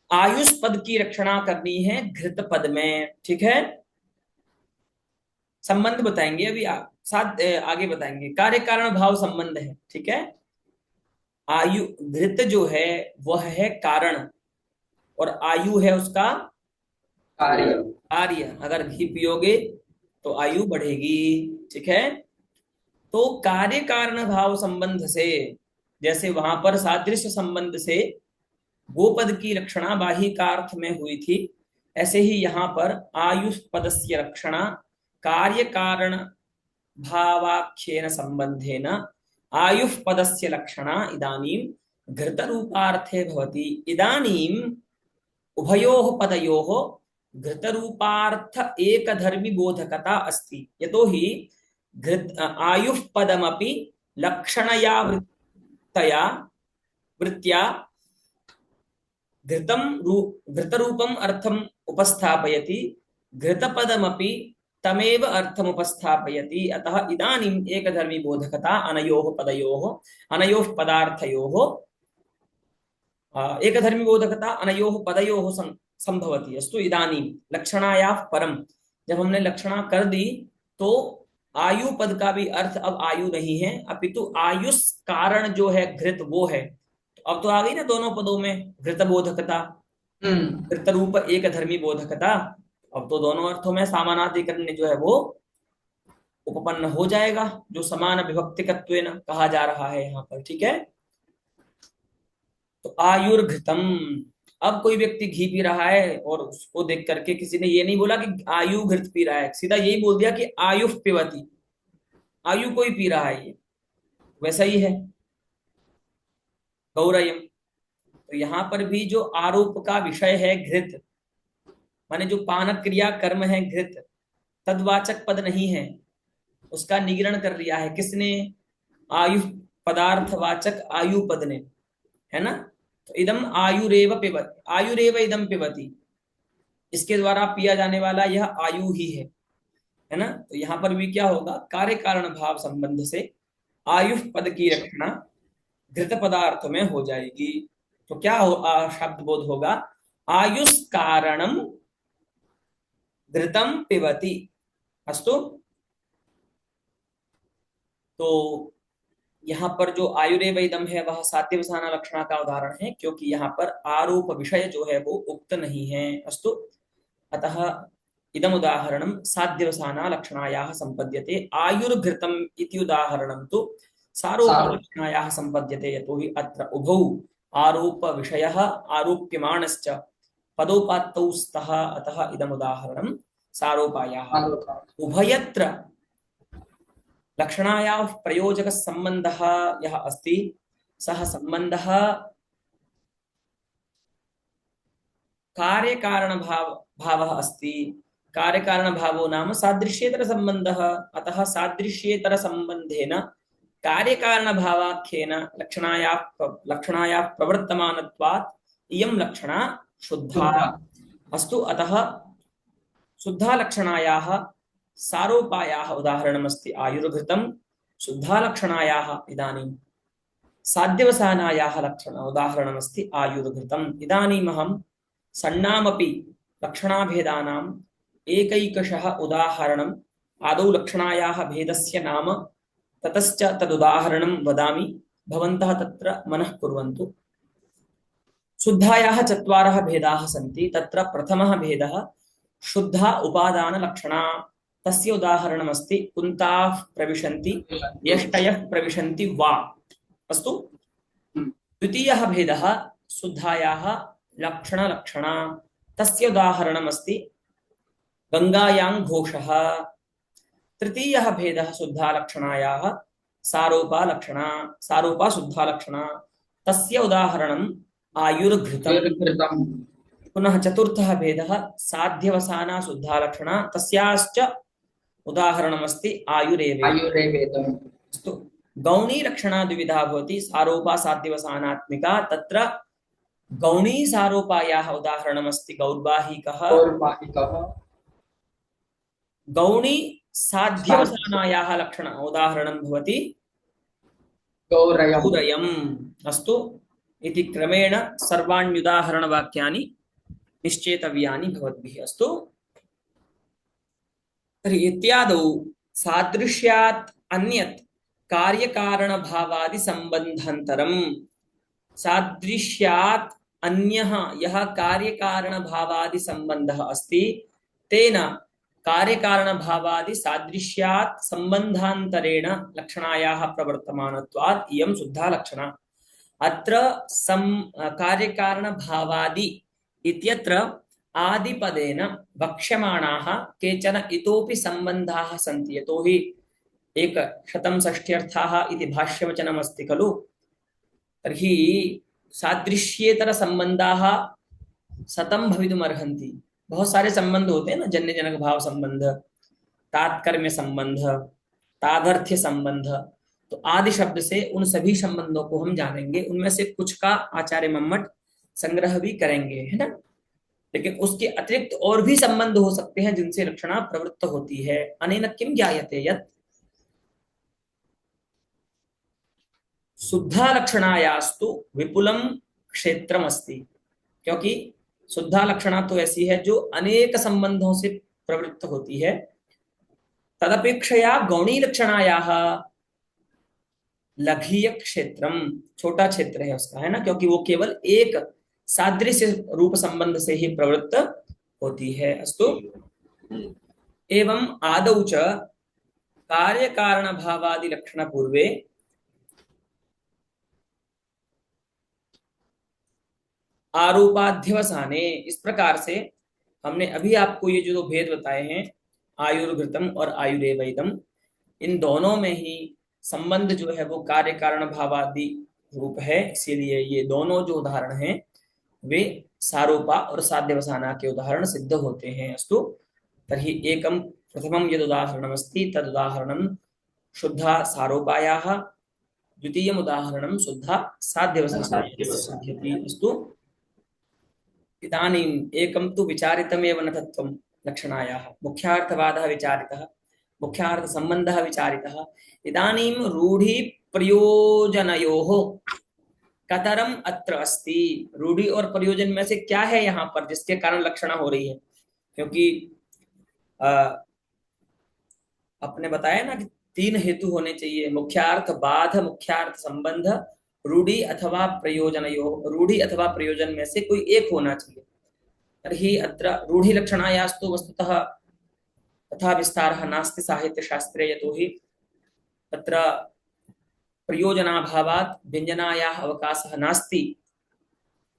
आयुष पद की रक्षणा करनी है घृत पद में, ठीक है। संबंध बताएंगे अभी साथ आगे बताएंगे। कार्य कारण भाव संबंध है, ठीक है। आयु घृत जो है वह है कारण और आयु है उसका कार्य। अगर घी पियोगे तो आयु बढ़ेगी, ठीक है। तो कार्य कारण भाव संबंध से, जैसे वहां पर सादृश्य संबंध से गोपद की रक्षणा बाहिकार्थ में हुई थी, ऐसे ही यहाँ पर आयुष पदस्य रक्षणा कार्य कारण भावाख्येन संबंधेन आयुः पदस्य लक्षणा इदानीं घृत रूपार्थे भवति। इदानीं उभयोः पदयोः घृतरूपार्थ एकधर्मी बोधकता अस्ति यतोहि घृत आयुः पदमपि लक्षणया वृत्तया वृत्त्या घृतरूपम अर्थम उपस्थापयति घृतपदमपि तमेव अर्थम उपस्थापयति अतः इदानीम् एकधर्मी बोधकता अनयोः पदयोः अनयोः पदार्थयोः एकधर्मी बोधकता अनयोः पदयोः संभवति अस्तु इदानीं लक्षणायाः परम जब हमने लक्षणा कर दी तो आयु पद का भी अर्थ अब आयु नहीं है अपितु आयुष कारण जो है घृत वो है। तो अब तो आ गई ना दोनों पदों में घृत बोधकता घृत रूप एक धर्मी बोधकता। अब तो दोनों अर्थों में समानाधिकरण जो है वो उपपन्न हो जाएगा जो समान विभक्तिकत्वेन कहा जा रहा है यहाँ पर। ठीक है, तो आयुर्घृतम। अब कोई व्यक्ति घी पी रहा है और उसको देख करके किसी ने ये नहीं बोला कि आयु घृत पी रहा है, सीधा यही बोल दिया कि आयु पिबती, आयु कोई पी रहा है, ये वैसा ही है गौरयम। तो यहाँ पर भी जो आरोप का विषय है घृत, माने जो पान क्रिया कर्म है घृत, तद्वाचक पद नहीं है, उसका निगरण कर लिया है किसने? आयु पदार्थवाचक आयु पद ने, है ना। तो इदम आयुरेव पिबति, आयुरेव इदम पिबति, इसके द्वारा पिया जाने वाला यह आयु ही है ना। तो यहाँ पर भी क्या होगा? कार्य कारण भाव संबंध से आयु पद की रचना घृत पदार्थ में हो जाएगी। तो क्या हो शब्द बोध होगा? आयुष कारणम घृतम पिबति। अस्तु, तो यहाँ पर जो आयुरेव इदम है वह साध्यवसाना लक्षणा का उदाहरण है, क्योंकि यहाँ पर आरोप विषय जो है वो उक्त नहीं है। अस्तु, अतः इदम उदाहरणं साध्यवसाना लक्षणायाः संपद्यते। आयुर्घृतम इति उदाहरणं तु सारोप लक्षणायाः संपद्यते, यतोहि अत्र उभौ आरोप विषयः आरोप्यमाणश्च पदोपात्तौ स्तः, अतः इदम उदाहरणं सारोपायाः। उभयत्र लक्षणायाः प्रयोजक संबंधः यः अस्ति सः संबंधः कार्य कारण भावः अस्ति। कार्य कारण भावो नाम सादृश्येतर संबंधः, अतः सादृश्येतर संबंधेन कार्य कारण भावाख्येन लक्षणायाः प्रवर्तमानत्वात् इयं लक्षणा शुद्धा। अस्तु, अतः शुद्धा लक्षणायाः सारोपायाः उदाहरणमस्ति आयुर्घृतम, शुद्धा लक्षणायाः इदानीं साध्यवसानायाः लक्षण उदाहरणमस्ति आयुर्घृतम। इदानीमहं सन्नामपि लक्षणाभेदानाम् एकैकशः उदाहरणम् आदौ लक्षणायाः भेदस्य नाम ततश्च तदुदाहरणं वदामि, भवन्तः तत्र मनः कुर्वन्तु। शुद्धायाः चत्वारः भेदाः सन्ति। तत्र प्रथमः भेदः शुद्धा उपादान लक्षणा, तस्य उदाहरणमस्ति कुन्ताः प्रविशन्ति यष्टयः प्रविशन्ति वा। अस्तु, द्वितीयः भेदः शुद्धायाः लक्षण लक्षणा, तस्य उदाहरणमस्ति गंगायां घोषः। तृतीयः भेदः शुद्धा लक्षणायाः सारोपा लक्षणा, सारोपा शुद्धा लक्षणा, तस्य उदाहरणम् आयुर्घृतम्। पुनः चतुर्थः भेदः साध्यवसाना शुद्धा लक्षणा, तस्याश्च उदाहरणमस्ति आयुरेवेदम्। अस्तु, गौणी लक्षणा द्विविधा भवति, सारोपा साध्यवसानात्मिका। तत्र गौणी सारोपायाः उदाहरणमस्ति गौर्बाहिकः, गौणी साध्यवसानायाः लक्षण उदाहरणं भवति गौरयम्। अस्तु, इति क्रमेण सर्वाण्युदाहरणवाक्यानि निश्चेतव्यानि भवद्भिः। अस्तु, तर्हि इत्यादौ सादृश्यात् अन्यत् कार्यकारणभावादि सम्बन्धान्तरम्, सादृश्यात् अन्यः यः कार्यकारणभावादि सम्बन्धः अस्ति तेन कार्यकारणभावादि सादृश्यात् सम्बन्धान्तरेण लक्षणायाः प्रवर्तमानत्वात् इयं शुद्धा लक्षणा। अत्र कार्यकारणभावादि इत्यत्र आदिपदेन वक्ष्यमाणाः केचन इतोपि सम्बन्धाः सन्ति, यतोहि 160 इति भाष्यवचनमस्ति खलु। तर्हि सादृश्येतर सम्बन्धाः सतम भवितुम अर्हन्ति। बहुत सारे संबंध होते हैं ना, जन्य जनक भाव संबंध, तात्कर्म्य संबंध, तादर्थ्य संबंध। तो आदि शब्द से उन सभी संबंधों को हम जानेंगे, उनमें से कुछ का आचार्य मम्मट संग्रह भी करेंगे, है ना। लेकिन उसके अतिरिक्त और भी संबंध हो सकते हैं जिनसे लक्षणा प्रवृत्त होती है। अनेन किम ज्ञायते यत् शुद्धा लक्षणायास्तु विपुलम क्षेत्रम अस्ति। क्योंकि शुद्धा लक्षणा तो ऐसी है जो अनेक संबंधों से प्रवृत्त होती है। तदपेक्षया गौणी लक्षणायाः लघीय क्षेत्रम, छोटा क्षेत्र है उसका, है ना, क्योंकि वो केवल एक सादृश्य रूप संबंध से ही प्रवृत्त होती है। अस्तु। एवं आदौ च कार्य कारण भावादि लक्षण पूर्वे आरोपाध्यवसाने, इस प्रकार से हमने अभी आपको ये जो भेद बताए हैं, आयुर्घृतम और आयुरेवैदम, इन दोनों में ही संबंध जो है वो कार्य कारण भावादि रूप है। इसीलिए ये दोनों जो उदाहरण हैं वे सारूपा और साध्यवसाना के उदाहरण सिद्ध होते हैं। अस्तु। तर्हि एकम प्रथमं यद उदाहरणमस्ति तद उदाहरणं शुद्धा सारूपायाः, द्वितीयम् उदाहरणं शुद्धा साध्यवसानायाः सिद्ध्यति। अस्तु। इदानीम् एकं तु विचारितमेव न तत्त्वं लक्षणायाः, मुख्यार्थवादः विचारितः, मुख्यार्थसम्बन्धः विचारितः। इदानीं रूढ़ि प्रयोजनयोः कतरम अत्र अस्ति। रूढ़ि और प्रयोजन में से क्या है यहाँ पर जिसके कारण लक्षणा हो रही है। क्योंकि आपने बताया ना कि तीन हेतु होने चाहिए, मुख्यार्थ बाध, मुख्यार्थ संबंध, रूढ़ि अथवा प्रयोजन। रूढ़ि अथवा प्रयोजन में से कोई एक होना चाहिए। तर्हि अत्र रूढ़ि लक्षणायास्तु वस्तुतः तथा विस्तारः नास्ति साहित्यशास्त्रे, यतोहि तत्र प्रयोजनाभावात् व्यञ्जनायाः अवकाशः नास्ति।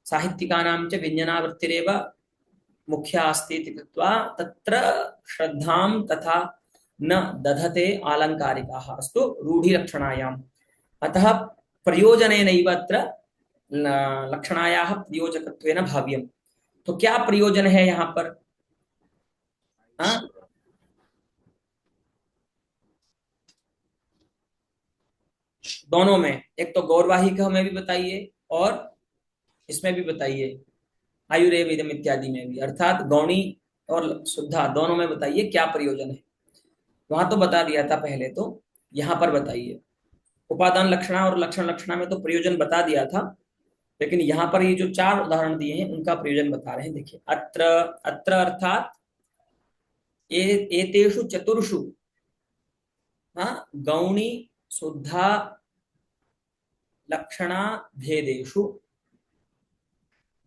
साहित्यिकानां च व्यञ्जनावृत्तिरेव मुख्या अस्ति इति कृत्वा तत्र श्रद्धां तथा न दधते आलंकारिकाः। अस्तु। रूढ़िलक्षणायाम् अतः प्रयोजनेनैव अत्र लक्षणायाः प्रयोजकत्वेन भाव्यम्। तो क्या प्रयोजन है यहाँ पर? हाँ, दोनों में, एक तो गौरवाहिक हमें भी बताइए और इसमें भी बताइए, आयुर्वेदम इत्यादि में भी, अर्थात गौणी और शुद्धा दोनों में बताइए क्या प्रयोजन है। वहां तो बता दिया था पहले, तो यहाँ पर बताइए। उपादान लक्षणा और लक्षण लक्षणा में तो प्रयोजन बता दिया था, लेकिन यहाँ पर ये जो चार उदाहरण दिए हैं उनका प्रयोजन बता रहे हैं। देखिए, अत्र, अत्र अर्थात एतेषु चतुर्षु, हाँ, गौणी शुद्धा लक्षणा भेदेषु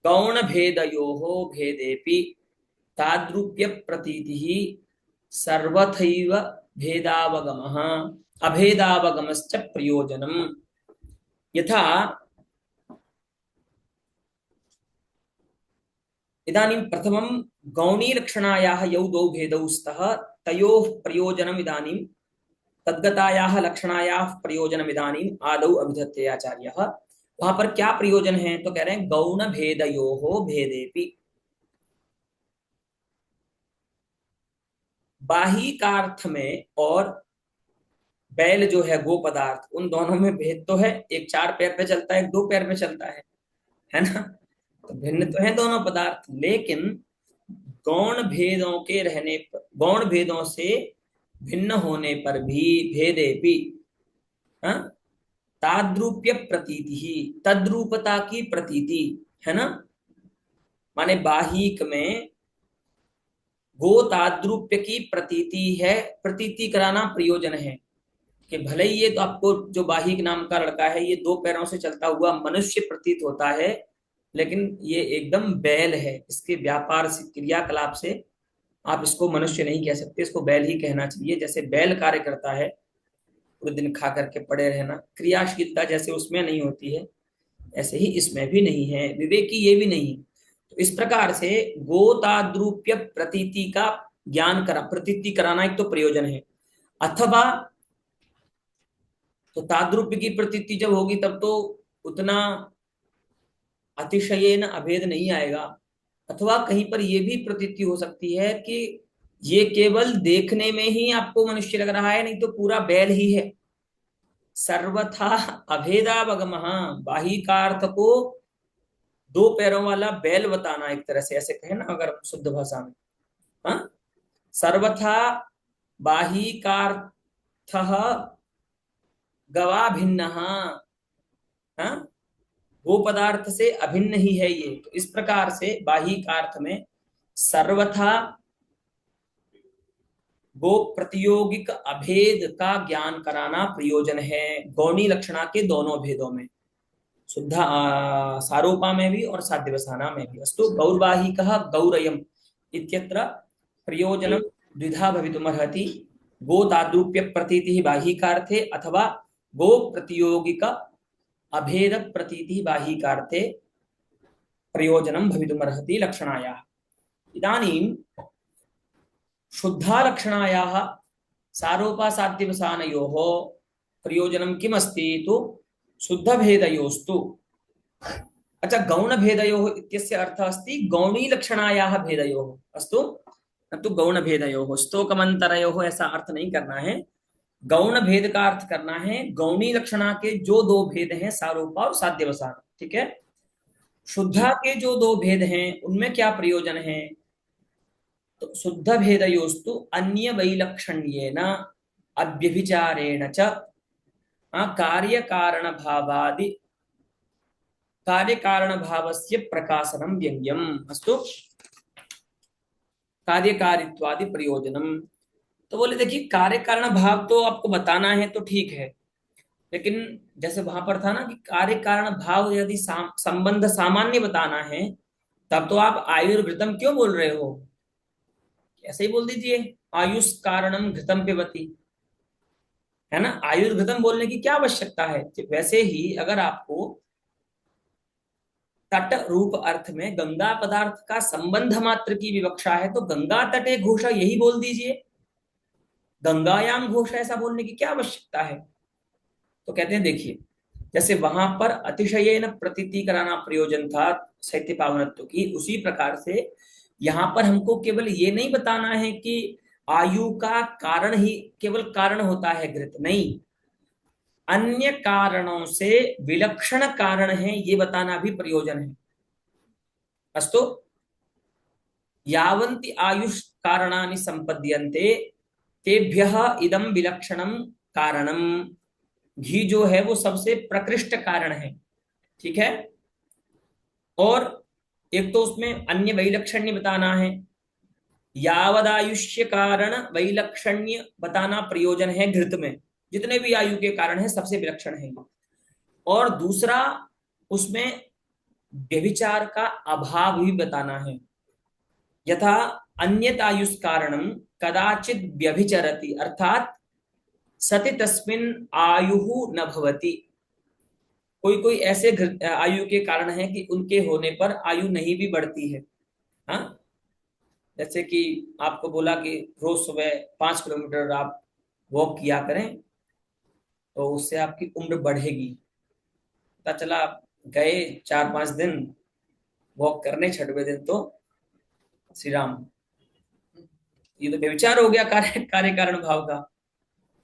गौण भेदयोः भेदेपि ताद्रूप्य प्रतीतिः सर्वथैव भेदावगमः अभेदावगमश्च प्रयोजनम्। यथा इदानीं प्रथमं गौणी लक्षणायाः यौ द्वौ भेदौ स्तः, तयोः प्रयोजनम् इदानीं तद्गतायाः लक्षणायाः प्रयोजनम् इदानीम् आदौ अभिधत्ते आचार्यः। वहां पर क्या प्रयोजन है? तो कह रहे हैं गौण भेदयोः भेदेपि, बाहिकार्थ में और बैल जो है गो पदार्थ, उन दोनों में भेद तो है। एक चार पैर पे चलता है, एक दो पैर पे चलता है ना। तो भिन्न तो है दोनों पदार्थ, लेकिन गौण भेदों के रहने पर, गौण भेदों से भिन्न होने पर भी भेदेपि, हाँ, ताद्रूप्य प्रतीति ही, तद्रूपता की प्रतीति, है ना। माने बाहिक में गो ताद्रूप्य की प्रतीति है, प्रतीति कराना प्रयोजन है। कि भले ही ये तो आपको जो बाहिक नाम का लड़का है ये दो पैरों से चलता हुआ मनुष्य प्रतीत होता है, लेकिन ये एकदम बैल है। इसके व्यापार से, क्रियाकलाप से आप इसको मनुष्य नहीं कह सकते, इसको बैल ही कहना चाहिए। जैसे बैल कार्य करता है, पूरे दिन खा करके पड़े रहना, क्रियाशीलता जैसे उसमें नहीं होती है, ऐसे ही इसमें भी नहीं है। विवेकी ये भी नहीं। तो इस प्रकार से गोताद्रूप्य प्रतीति का ज्ञान करा, प्रतीति कराना एक तो प्रयोजन है। अथवा तो ताद्रूप्य की प्रतीति जब होगी तब तो उतना अतिशयेन अभेद नहीं आएगा, अथवा कहीं पर यह भी प्रतीति हो सकती है कि ये केवल देखने में ही आपको मनुष्य लग रहा है, नहीं तो पूरा बैल ही है। सर्वथा अभेदावगमः, बाहिकार्थ को दो पैरों वाला बैल बताना, एक तरह से ऐसे कहे ना अगर शुद्ध भाषा में। हाँ, सर्वथा बाहिकार्थः गवा भिन्न, हाँ, वो पदार्थ से अभिन्न ही है ये। तो इस प्रकार से बाहिकार्थ में सर्वथा वो प्रतियोगिक अभेद का ज्ञान कराना प्रयोजन है गौणी लक्षणा के दोनों भेदों में, शुद्ध सारूपा में भी और साध्यवसाना में भी। अस्तु गौर्वाहिकः गौरयम् इत्यत्र प्रयोजनं द्विधा भवितुमर्हति, गो तादृप्य प्रतीतिः बाहिकार्थे अथवा गो प्रतियोगिक अभेद प्रतीतिः बाहिकार्थे प्रयोजनं भवितुमर्हति लक्षणायाः। इदानीं शुद्धा लक्षणायाः सारोपासाध्यवसानयोः प्रयोजनं किमस्ति तो शुद्ध भेदयोस्तु, अच्छा गौण भेदयोः इत्यस्य अर्थः अस्ति गौणी लक्षणायाः भेदयोः, अस्तु न तो गौण भेदयोः, स्तोकमन्तरयोः ऐसा अर्थ नहीं करना है, गौण भेद का अर्थ करना है। गौणी लक्षणा के जो दो भेद हैं सारोपा और साध्यवसान, ठीक है। शुद्धा के जो दो भेद हैं उनमें क्या प्रयोजन है, तो शुद्ध भेदयोस्तु अन्य वैलक्षण्येन अव्यभिचारेण च कार्य कारण भावादि कार्य कारण भावस्य प्रकाशनम व्यंग्यम, अस्तु कार्यकारित्वादि प्रयोजनम। तो बोले देखिए कार्य कारण भाव तो आपको बताना है तो ठीक है, लेकिन जैसे वहां पर था ना कि कार्य कारण भाव यदि संबंध सामान्य बताना है तब तो आप आयुर्घृतम क्यों बोल रहे हो, ऐसे ही बोल दीजिए आयुष कारणम घृतम पिबती, है ना। आयुर्घृतम बोलने की क्या आवश्यकता है। वैसे ही अगर आपको तट रूप अर्थ में गंगा पदार्थ का संबंध मात्र की विवक्षा है तो गंगा तटे घोष यही बोल दीजिए, गंगायाम घोष ऐसा बोलने की क्या आवश्यकता है। तो कहते हैं देखिए जैसे वहां पर अतिशयेन प्रतीति कराना प्रयोजन था शैत्य पावनत्व की, उसी प्रकार से यहां पर हमको केवल ये नहीं बताना है कि आयु का कारण ही केवल कारण होता है घृत, नहीं, अन्य कारणों से विलक्षण कारण है ये बताना भी प्रयोजन है। अस्तु यावन्ति आयुष कारणानि संपद्यन्ते तेभ्यः इदं विलक्षणम कारणम, घी जो है वो सबसे प्रकृष्ट कारण है, ठीक है। और एक तो उसमें अन्य वैलक्षण्य बताना है, यावदायुष्य कारण वैलक्षण्य बताना प्रयोजन है घृत में, जितने भी आयु के कारण है सबसे विलक्षण है। और दूसरा उसमें व्यभिचार का अभाव भी बताना है, यथा अन्यत आयुष कारणम कदाचित व्यभिचरति, अर्थात सति तस्मिन आयु न भवति, कोई कोई ऐसे आयु के कारण है कि उनके होने पर आयु नहीं भी बढ़ती है। हाँ, जैसे कि आपको बोला कि रोज सुबह 5 किलोमीटर आप वॉक किया करें तो उससे आपकी उम्र बढ़ेगी, पता चला आप गए 4-5 दिन वॉक करने, 6वें दिन तो श्री राम, ये तो व्यभिचार हो गया कार्य कारण भाव का।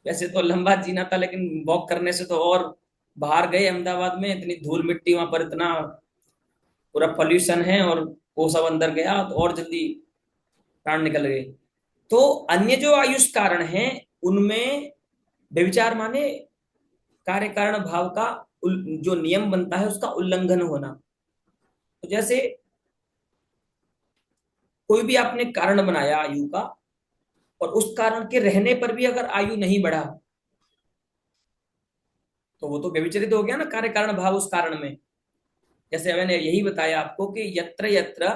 वैसे तो लंबा जीना था लेकिन वॉक करने से तो और बाहर गए, अहमदाबाद में इतनी धूल मिट्टी, वहां पर इतना पूरा पॉल्यूशन है और वो सब अंदर गया तो और जल्दी प्राण निकल गए। तो अन्य जो आयुष कारण हैं उनमें व्यभिचार माने कार्य कारण भाव का जो नियम बनता है उसका उल्लंघन होना। तो जैसे कोई भी आपने कारण बनाया आयु का और उस कारण के रहने पर भी अगर आयु नहीं बढ़ा तो वो तो व्यभिचरित हो गया ना कार्य कारण भाव उस कारण में। जैसे मैंने यही बताया आपको कि यत्र यत्र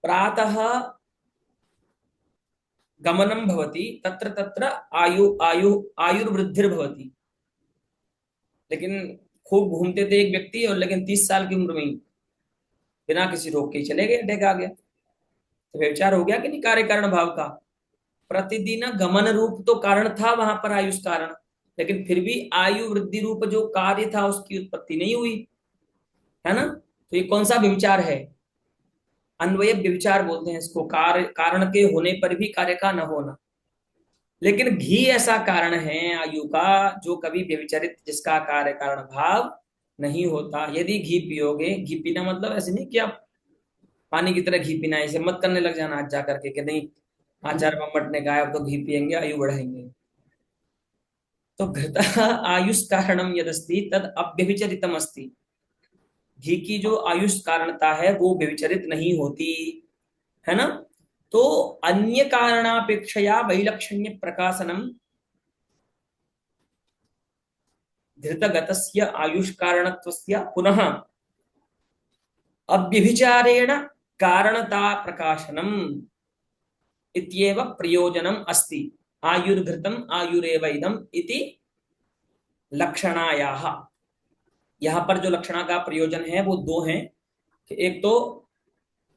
प्रातः गमनम भवति तत्र तत्र आयु आयु आयुर्वृद्धिर्भवति, लेकिन खूब घूमते थे एक व्यक्ति और लेकिन 30 साल की उम्र में ही बिना किसी रोग के चले गए, अटैक आ गया, तो व्यभिचार हो गया कि नहीं कार्य कारण भाव का। प्रतिदिन गमन रूप तो कारण था वहां पर आयुष कारण, लेकिन फिर भी आयु वृद्धि रूप जो कार्य था उसकी उत्पत्ति नहीं हुई, है ना। तो ये कौन सा व्यभिचार है, अन्वय व्यभिचार बोलते हैं इसको, कार्य कारण के होने पर भी कार्य का न होना। लेकिन घी ऐसा कारण है आयु का जो कभी व्यभिचारित, जिसका कार्य कारण भाव नहीं होता। यदि घी पियोगे, घी पीना मतलब ऐसे नहीं कि आप पानी की तरह घी पीना है, इसे मत करने लग जाना आज जा करके कि नहीं आचार्य मम्मट ने कहा अब तो घी पियेंगे आयु बढ़ाएंगे। तो घृत आयुष कारणम यदस्ति तद अव्यभिचरितम अस्ति। घी की जो आयुष कारणता है वो व्यभिचरित नहीं होती, है ना। तो अन्य कारणापेक्षया वैलक्षण्य प्रकाशनम धृतगतस्य आयुष कारणत्वस्य पुनः अव्यभिचारेण कारणता प्रकाशनम इत्येव प्रयोजनम अस्ति। आयुर्घृतम आयुरेव इदम इति लक्षणायाः। यहाँ पर जो लक्षणा का प्रयोजन है वो दो हैं कि एक तो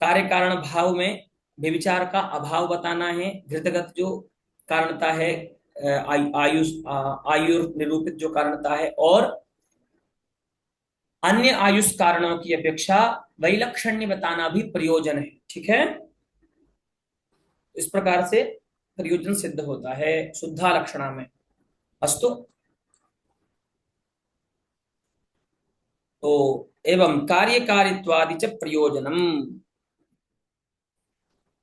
कार्य कारण भाव में व्यभिचार का अभाव बताना है, घृतगत जो कारणता है, आयुष आयुर निरूपित जो कारणता है, और अन्य आयुष कारणों की अपेक्षा वैलक्षण्य बताना भी प्रयोजन है। ठीक है, इस प्रकार से प्रयोजन सिद्ध होता है शुद्धा लक्षणा में। अस्तु, तो एवं कार्यकारित्वादि च प्रयोजनम।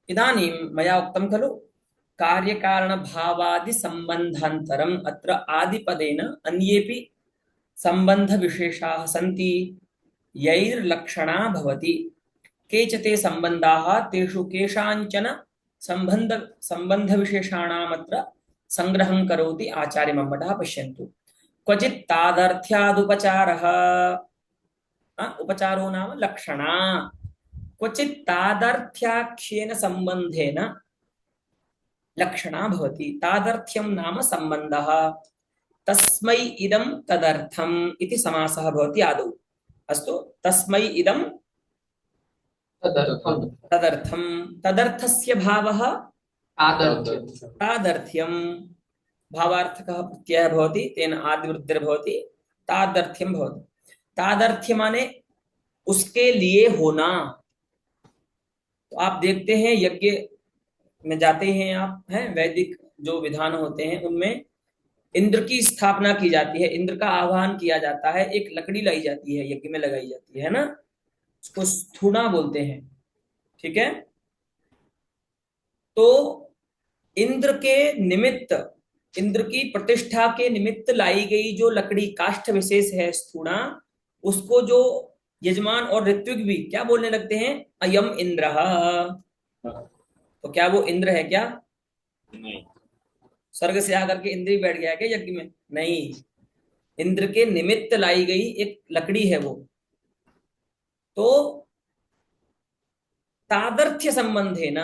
इदानीं मया उक्तं खलु कार्यकारणभावादि सम्बन्धान्तरम् अत्र आदिपदेन अन्येपि सम्बन्धविशेषाः सन्ति यैर्लक्षणा भवति। केच ते सम्बन्धाः तेषु केषाञ्चन सम्बन्धविशेषाणामत्र संग्रहं करोति आचार्य मम्मटः। पश्यन्तु, क्वचित् तादर्थ्यादुपचारः, उपचारो नाम लक्षणा, क्वचित् तादर्थ्याख्येन सम्बन्धेन लक्षणा भवति। तादर्थ्यं नाम सम्बन्धः, तस्मै इदं तदर्थम् इति समासः भवति आदौ। अस्तु, तस्मै इदं तदर्थम तदर्थं, तदर्थस्य भावः तादर्थ्यम तादर्थ्यं, भावार्थकः प्रत्ययः भवति तेन आदिवृद्धिर्भवति, तादर्थ्यं भवति। तादर्थ्य माने उसके लिए होना। तो आप देखते हैं यज्ञ में जाते हैं आप, हैं वैदिक जो विधान होते हैं उनमें इंद्र की स्थापना की जाती है, इंद्र का आह्वान किया जाता है, एक लकड़ी लाई जाती है, यज्ञ में लगाई जाती है ना, उसको स्थूणा बोलते हैं। ठीक है, तो इंद्र के निमित्त, इंद्र की प्रतिष्ठा के निमित्त लाई गई जो लकड़ी काष्ठ विशेष है स्थूणा, उसको जो यजमान और ऋत्विक भी क्या बोलने लगते हैं, अयम इंद्र। तो क्या वो इंद्र है क्या? नहीं। स्वर्ग से आकर के इंद्र ही बैठ गया क्या यज्ञ में? नहीं, इंद्र के निमित्त लाई गई एक लकड़ी है वो। तो तादर्थ्य संबंधे न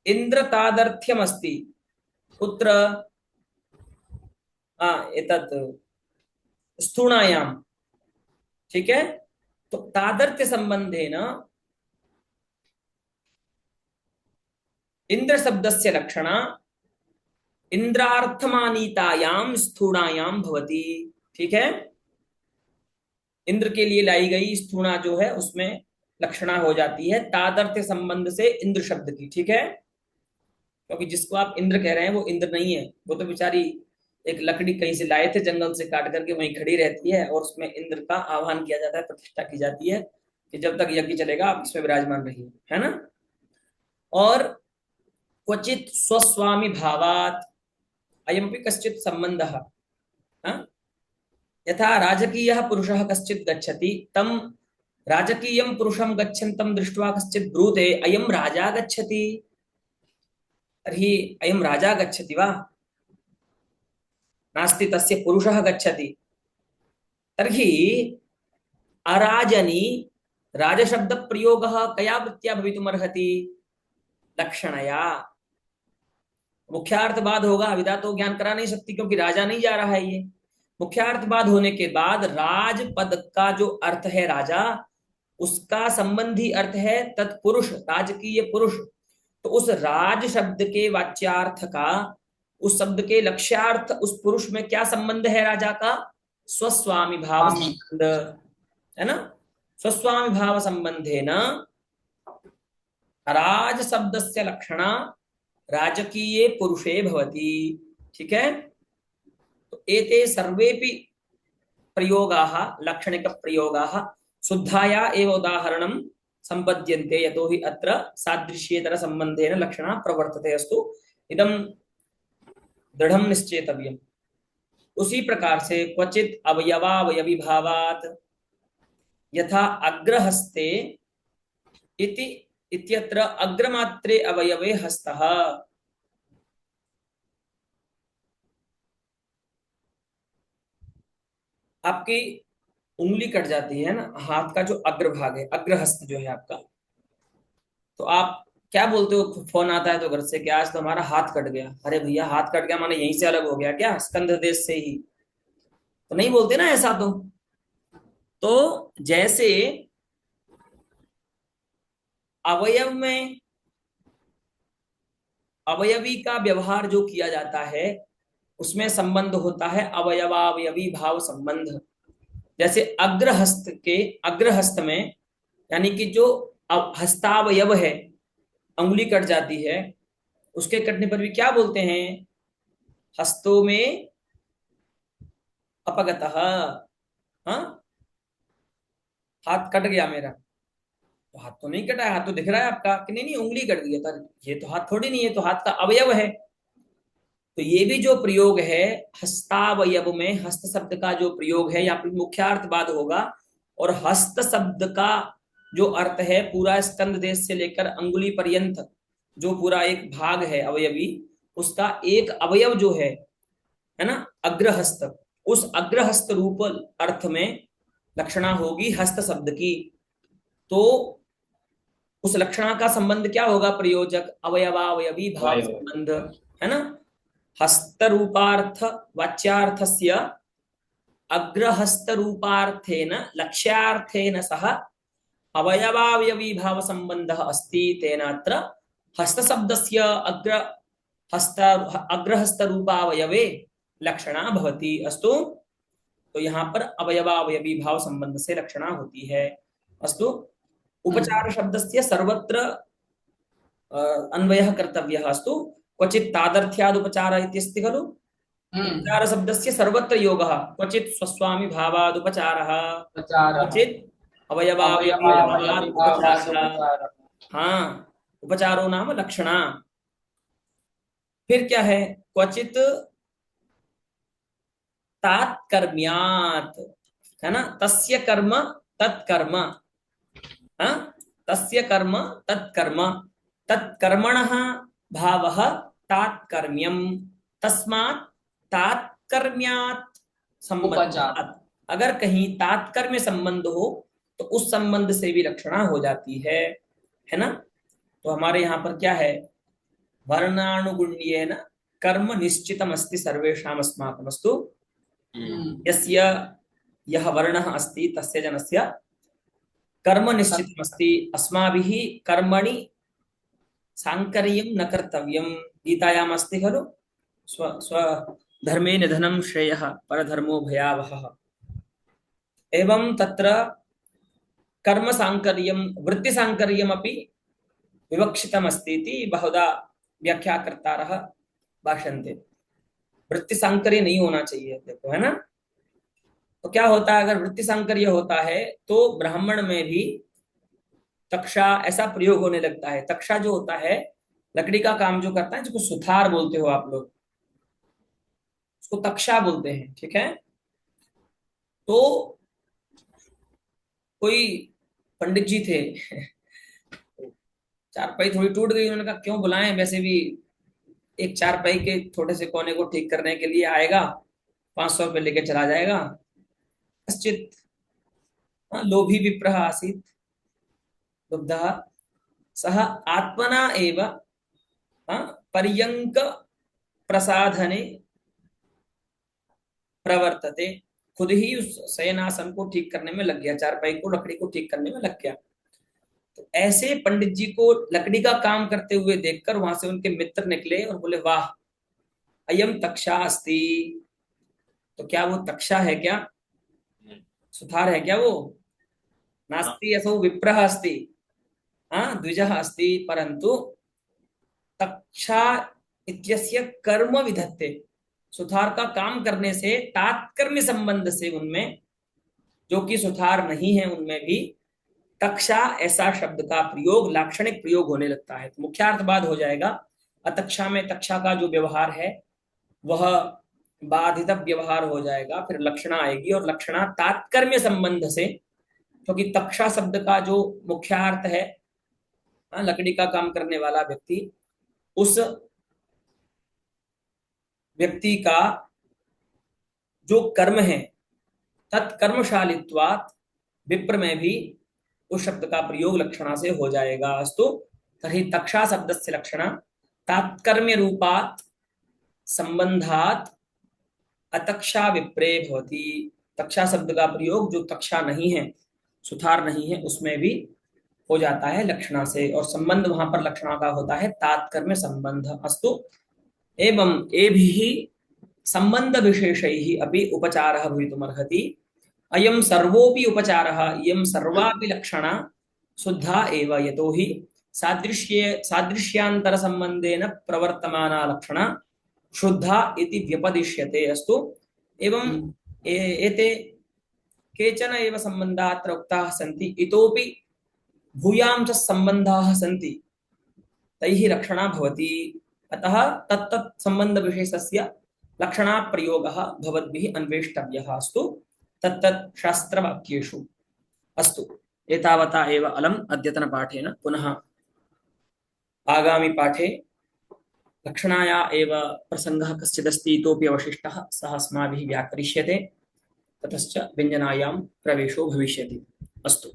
इंद्र तादर्थ्यम अस्ति कुत्र, एतत् स्थूणायाम। ठीक है, तो तादर्थ्य संबंधे न इंद्र शब्दस्य लक्षणा इंद्रार्थमानीतायाम स्थूणायाम भवति। ठीक है, इंद्र के लिए लाई गई स्थूणा जो है उसमें लक्षणा हो जाती है तादर्थ्य संबंध से इंद्र शब्द की। ठीक है, क्योंकि जिसको आप इंद्र कह रहे हैं वो इंद्र नहीं है, वो तो बेचारी एक लकड़ी कहीं से लाए थे जंगल से काट करके वहीं खड़ी रहती है, और उसमें इंद्र का आह्वान किया जाता है, प्रतिष्ठा की जाती है कि जब तक यज्ञ चलेगा आप इसमें विराजमान रहिए, है ना। और क्वचित स्वस्वामी भावात अयमपि कश्चित संबंधः, यथा राजकीयः पुरुषः कश्चित् गच्छति तं राजकीयं पुरुषं गच्छन्तं दृष्ट्वा कश्चित् ब्रूते अयं राजा गच्छति। तर्हि अयं राजा गच्छति वा? नास्ति, तस्य पुरुषः गच्छति। तर्हि अराजनी राजशब्द प्रयोगः कया वृत्त्या भवितुमर्हति? लक्षणया। मुख्यार्थवाद होगा, विदा तो ज्ञान करा नहीं सकती क्योंकि राजा नहीं जा रहा है ये। मुख्यार्थवाद होने के बाद राजपद का जो अर्थ है राजा, उसका संबंधी अर्थ है तत्पुरुष, राजकीय पुरुष। तो उस राज शब्द के वाच्यार्थ का, उस शब्द के लक्ष्यार्थ, उस पुरुष में क्या संबंध है राजा का? स्वस्वामी भाव संबंध, है ना। स्वस्वामी भाव संबंधेन राज शब्दस्य लक्षणा राजकीये पुरुषे भवति। ठीक है, तो एते सर्वेपि प्रयोगाः लक्षणिक प्रयोगाः शुद्धाया एव उदाहरणं संपद्यन्ते यतो हि अत्र सादृश्येतर संबंधेन लक्षणा प्रवर्तते। अस्तु इदं दृढ़ं निश्चेतव्यम्। उसी प्रकार से क्वचित अवयवावयवी भावात् यथा अग्रहस्ते इति इत्यत्र अग्रमात्रे अवयवे हस्तः। आपकी उंगली कट जाती है ना, हाथ का जो अग्रभाग है, अग्रहस्त जो है आपका, तो आप क्या बोलते हो? फोन आता है तो घर से, क्या आज तो हमारा हाथ कट गया। अरे भैया, हाथ कट गया माने यहीं से अलग हो गया क्या, स्कंध देश से ही? तो नहीं बोलते ना ऐसा। तो जैसे अवयव में अवयवी का व्यवहार जो किया जाता है उसमें संबंध होता है अवयवावयवी भाव संबंध। जैसे अग्रहस्त में, यानी कि जो हस्तावयव है, अंगुली कट जाती है, उसके कटने पर भी क्या बोलते हैं? हस्तों में अपगतः। हाँ, हाथ कट गया मेरा, तो हाथ तो नहीं कटा है, हाथ तो दिख रहा है आपका कि नहीं, नहीं उंगली कट गई है, तो ये तो हाथ थोड़ी नहीं है, तो हाथ का अवयव है। तो ये भी जो प्रयोग है हस्तावयव में, हस्त शब्द का जो प्रयोग है, यहाँ पर मुख्यार्थवाद होगा। और हस्त शब्द का जो अर्थ है पूरा स्कंद देश से लेकर अंगुली पर्यंत जो पूरा एक भाग है अवयवी, उसका एक अवयव जो है ना, अग्रहस्त, उस अग्रहस्त रूप अर्थ में लक्षणा होगी हस्त शब्द की। तो उस लक्षणा का संबंध क्या होगा? प्रयोजक अवयवावयवी भाव संबंध, है ना। हस्त रूपार्थ वाच्यार्थस्य अग्रहस्त रूपार्थेन लक्ष्यार्थेन सह अवयवावयवी भाव संबंधः अस्ति। तेनात्र हस्त शब्दस्य अग्रहस्त रूपावयवे लक्षणा भवति। अस्तु, तो यहाँ पर अवयवावयवी भाव संबंध से लक्षणा होती है। अस्तु, उपचार शब्दस्य सर्वत्र अन्वयः कर्तव्यः। अस्तु, क्वचित् तादर्थ्याद् उपचारः इत्यस्ति खलु। उपचार शब्दस्य सर्वत्र योगः, क्वचित् स्वस्वामी भावाद् उपचारः, क्वचित् अवयवावयवी भावात् उपचारः। हाँ, उपचारो नाम लक्षणा। फिर क्या है? क्वचित् तात्कर्म्यात्, है ना, तस्य कर्म तत्कर्म, हाँ, तस्य कर्म तत्कर्म, तत्कर्मणः भावः तात्कर्म्यम्, तस्मात् तात्कर्म्यात् संबंधात्। अगर कहीं तात्कर्म्य संबंध हो तो उस संबंध से भी लक्षणा हो जाती है ना। तो हमारे यहाँ पर क्या है? वर्णानुगुण्येन कर्म निश्चितमस्ति सर्वेषाम् अस्माकम्। अस्तु, यस्य यः वर्णः अस्ति तस्य जनस्य कर्म निश्चितमस्ति। अस्माभिः कर्मणि सांकर्यं न कर्तव्यम्। गीतायाम् अस्ति खलु, स्वधर्मे निधनं श्रेयः परधर्मो भयावहः। एवं तत्र कर्म सांकर्यं वृत्ति सांकर्यमपि विवक्षितमस्ति इति बहुधा व्याख्याकर्तारः भाषन्ते। वृत्ति सांकर्य नहीं होना चाहिए, देखो, है ना। तो क्या होता है अगर वृत्ति सांकर्य होता है तो ब्राह्मण में भी तक्षा ऐसा प्रयोग होने लगता है। तक्षा जो होता है लकड़ी का काम जो करता है, जिसको सुथार बोलते हो आप लोग, उसको तक्षा बोलते हैं। ठीक है, तो कोई पंडित जी थे चारपाई थोड़ी टूट गई, उन्होंने कहा क्यों बुलाएं, वैसे भी एक चारपाई के छोटे से कोने को ठीक करने के लिए आएगा, 500 रुपये लेके चला जाएगा। कश्चित लोभी विप्रः आसीत् लुब्धः, सः आत्मना एव पर्यंक प्रसाधने प्रवर्तते। खुद ही उस शयनासन को ठीक करने में लग गया, चारपाई को, लकड़ी को ठीक करने में लग गया। तो ऐसे पंडित जी को लकड़ी का काम करते हुए देखकर वहां से उनके मित्र निकले और बोले, वाह, अयम तक्षा अस्ति। तो क्या वो तक्षा है क्या? सुथार है क्या वो? नास्ति असौ विप्रः अस्ति, द्विजः अस्ति, परंतु तक्षा इत्यस्य कर्म विधत्ते, सुथार का काम करने से तात्कर्म्य संबंध से उनमें, जो कि सुथार नहीं है उनमें भी तक्षा ऐसा शब्द का प्रयोग लाक्षणिक प्रयोग होने लगता है। तो मुख्यार्थवाद हो जाएगा। अतक्षा में तक्षा का जो व्यवहार है वह बाधित व्यवहार हो जाएगा, फिर लक्षणा आएगी और लक्षणा तात्कर्म्य संबंध से, क्योंकि तक्षा शब्द का जो मुख्यार्थ है लकड़ी का काम करने वाला व्यक्ति, उस व्यक्ति का जो कर्म है तत्कर्मशालित्वात् विप्र में भी उस शब्द का प्रयोग लक्षणा से हो जाएगा। अस्तु तर्हि तक्षा शब्दस्य लक्षणा तात्कर्म्य रूपात् संबंधात् अतक्षा विप्रे भवति। तक्षा शब्द का प्रयोग जो तक्षा नहीं है, सुथार नहीं है, उसमें भी हो जाता है लक्षणा से, और संबंध वहां पर लक्षणा का होता है तात्कर्म्य संबंध। अस्तु एवं एभिः संबंध विशेषैः अपि उपचारः भवितुमर्हति। अयं सर्वोऽपि उपचारः, इयं सर्वापि लक्षणा शुद्धा एव, यतोहि सादृश्यान्तर संबंधेन प्रवर्तमाना लक्षणा शुद्धा इति व्यपदिश्यते। अस्तु एवं एते केचन एव संबन्धाः अत्र उक्ताः सन्ति, इतोपि भूयांश संबंधाः सन्ति, तैः लक्षणा भवति। अतः तत्तत् संबंध विशेषस्य लक्षणा प्रयोगः भवद्भिः अन्वेष्टव्यः। अस्तु तत्तत् शास्त्रवाक्येषु। अस्तु एतावता एव अलम् अद्यतनपाठेन। पुनः आगामि पाठे लक्षणाया एव प्रसङ्गः कश्चिदस्ति इतोपि अवशिष्टः, सः अस्माभिः व्याकरिष्यते, ततश्च व्यञ्जनायां प्रवेशो भविष्यति। अस्तु।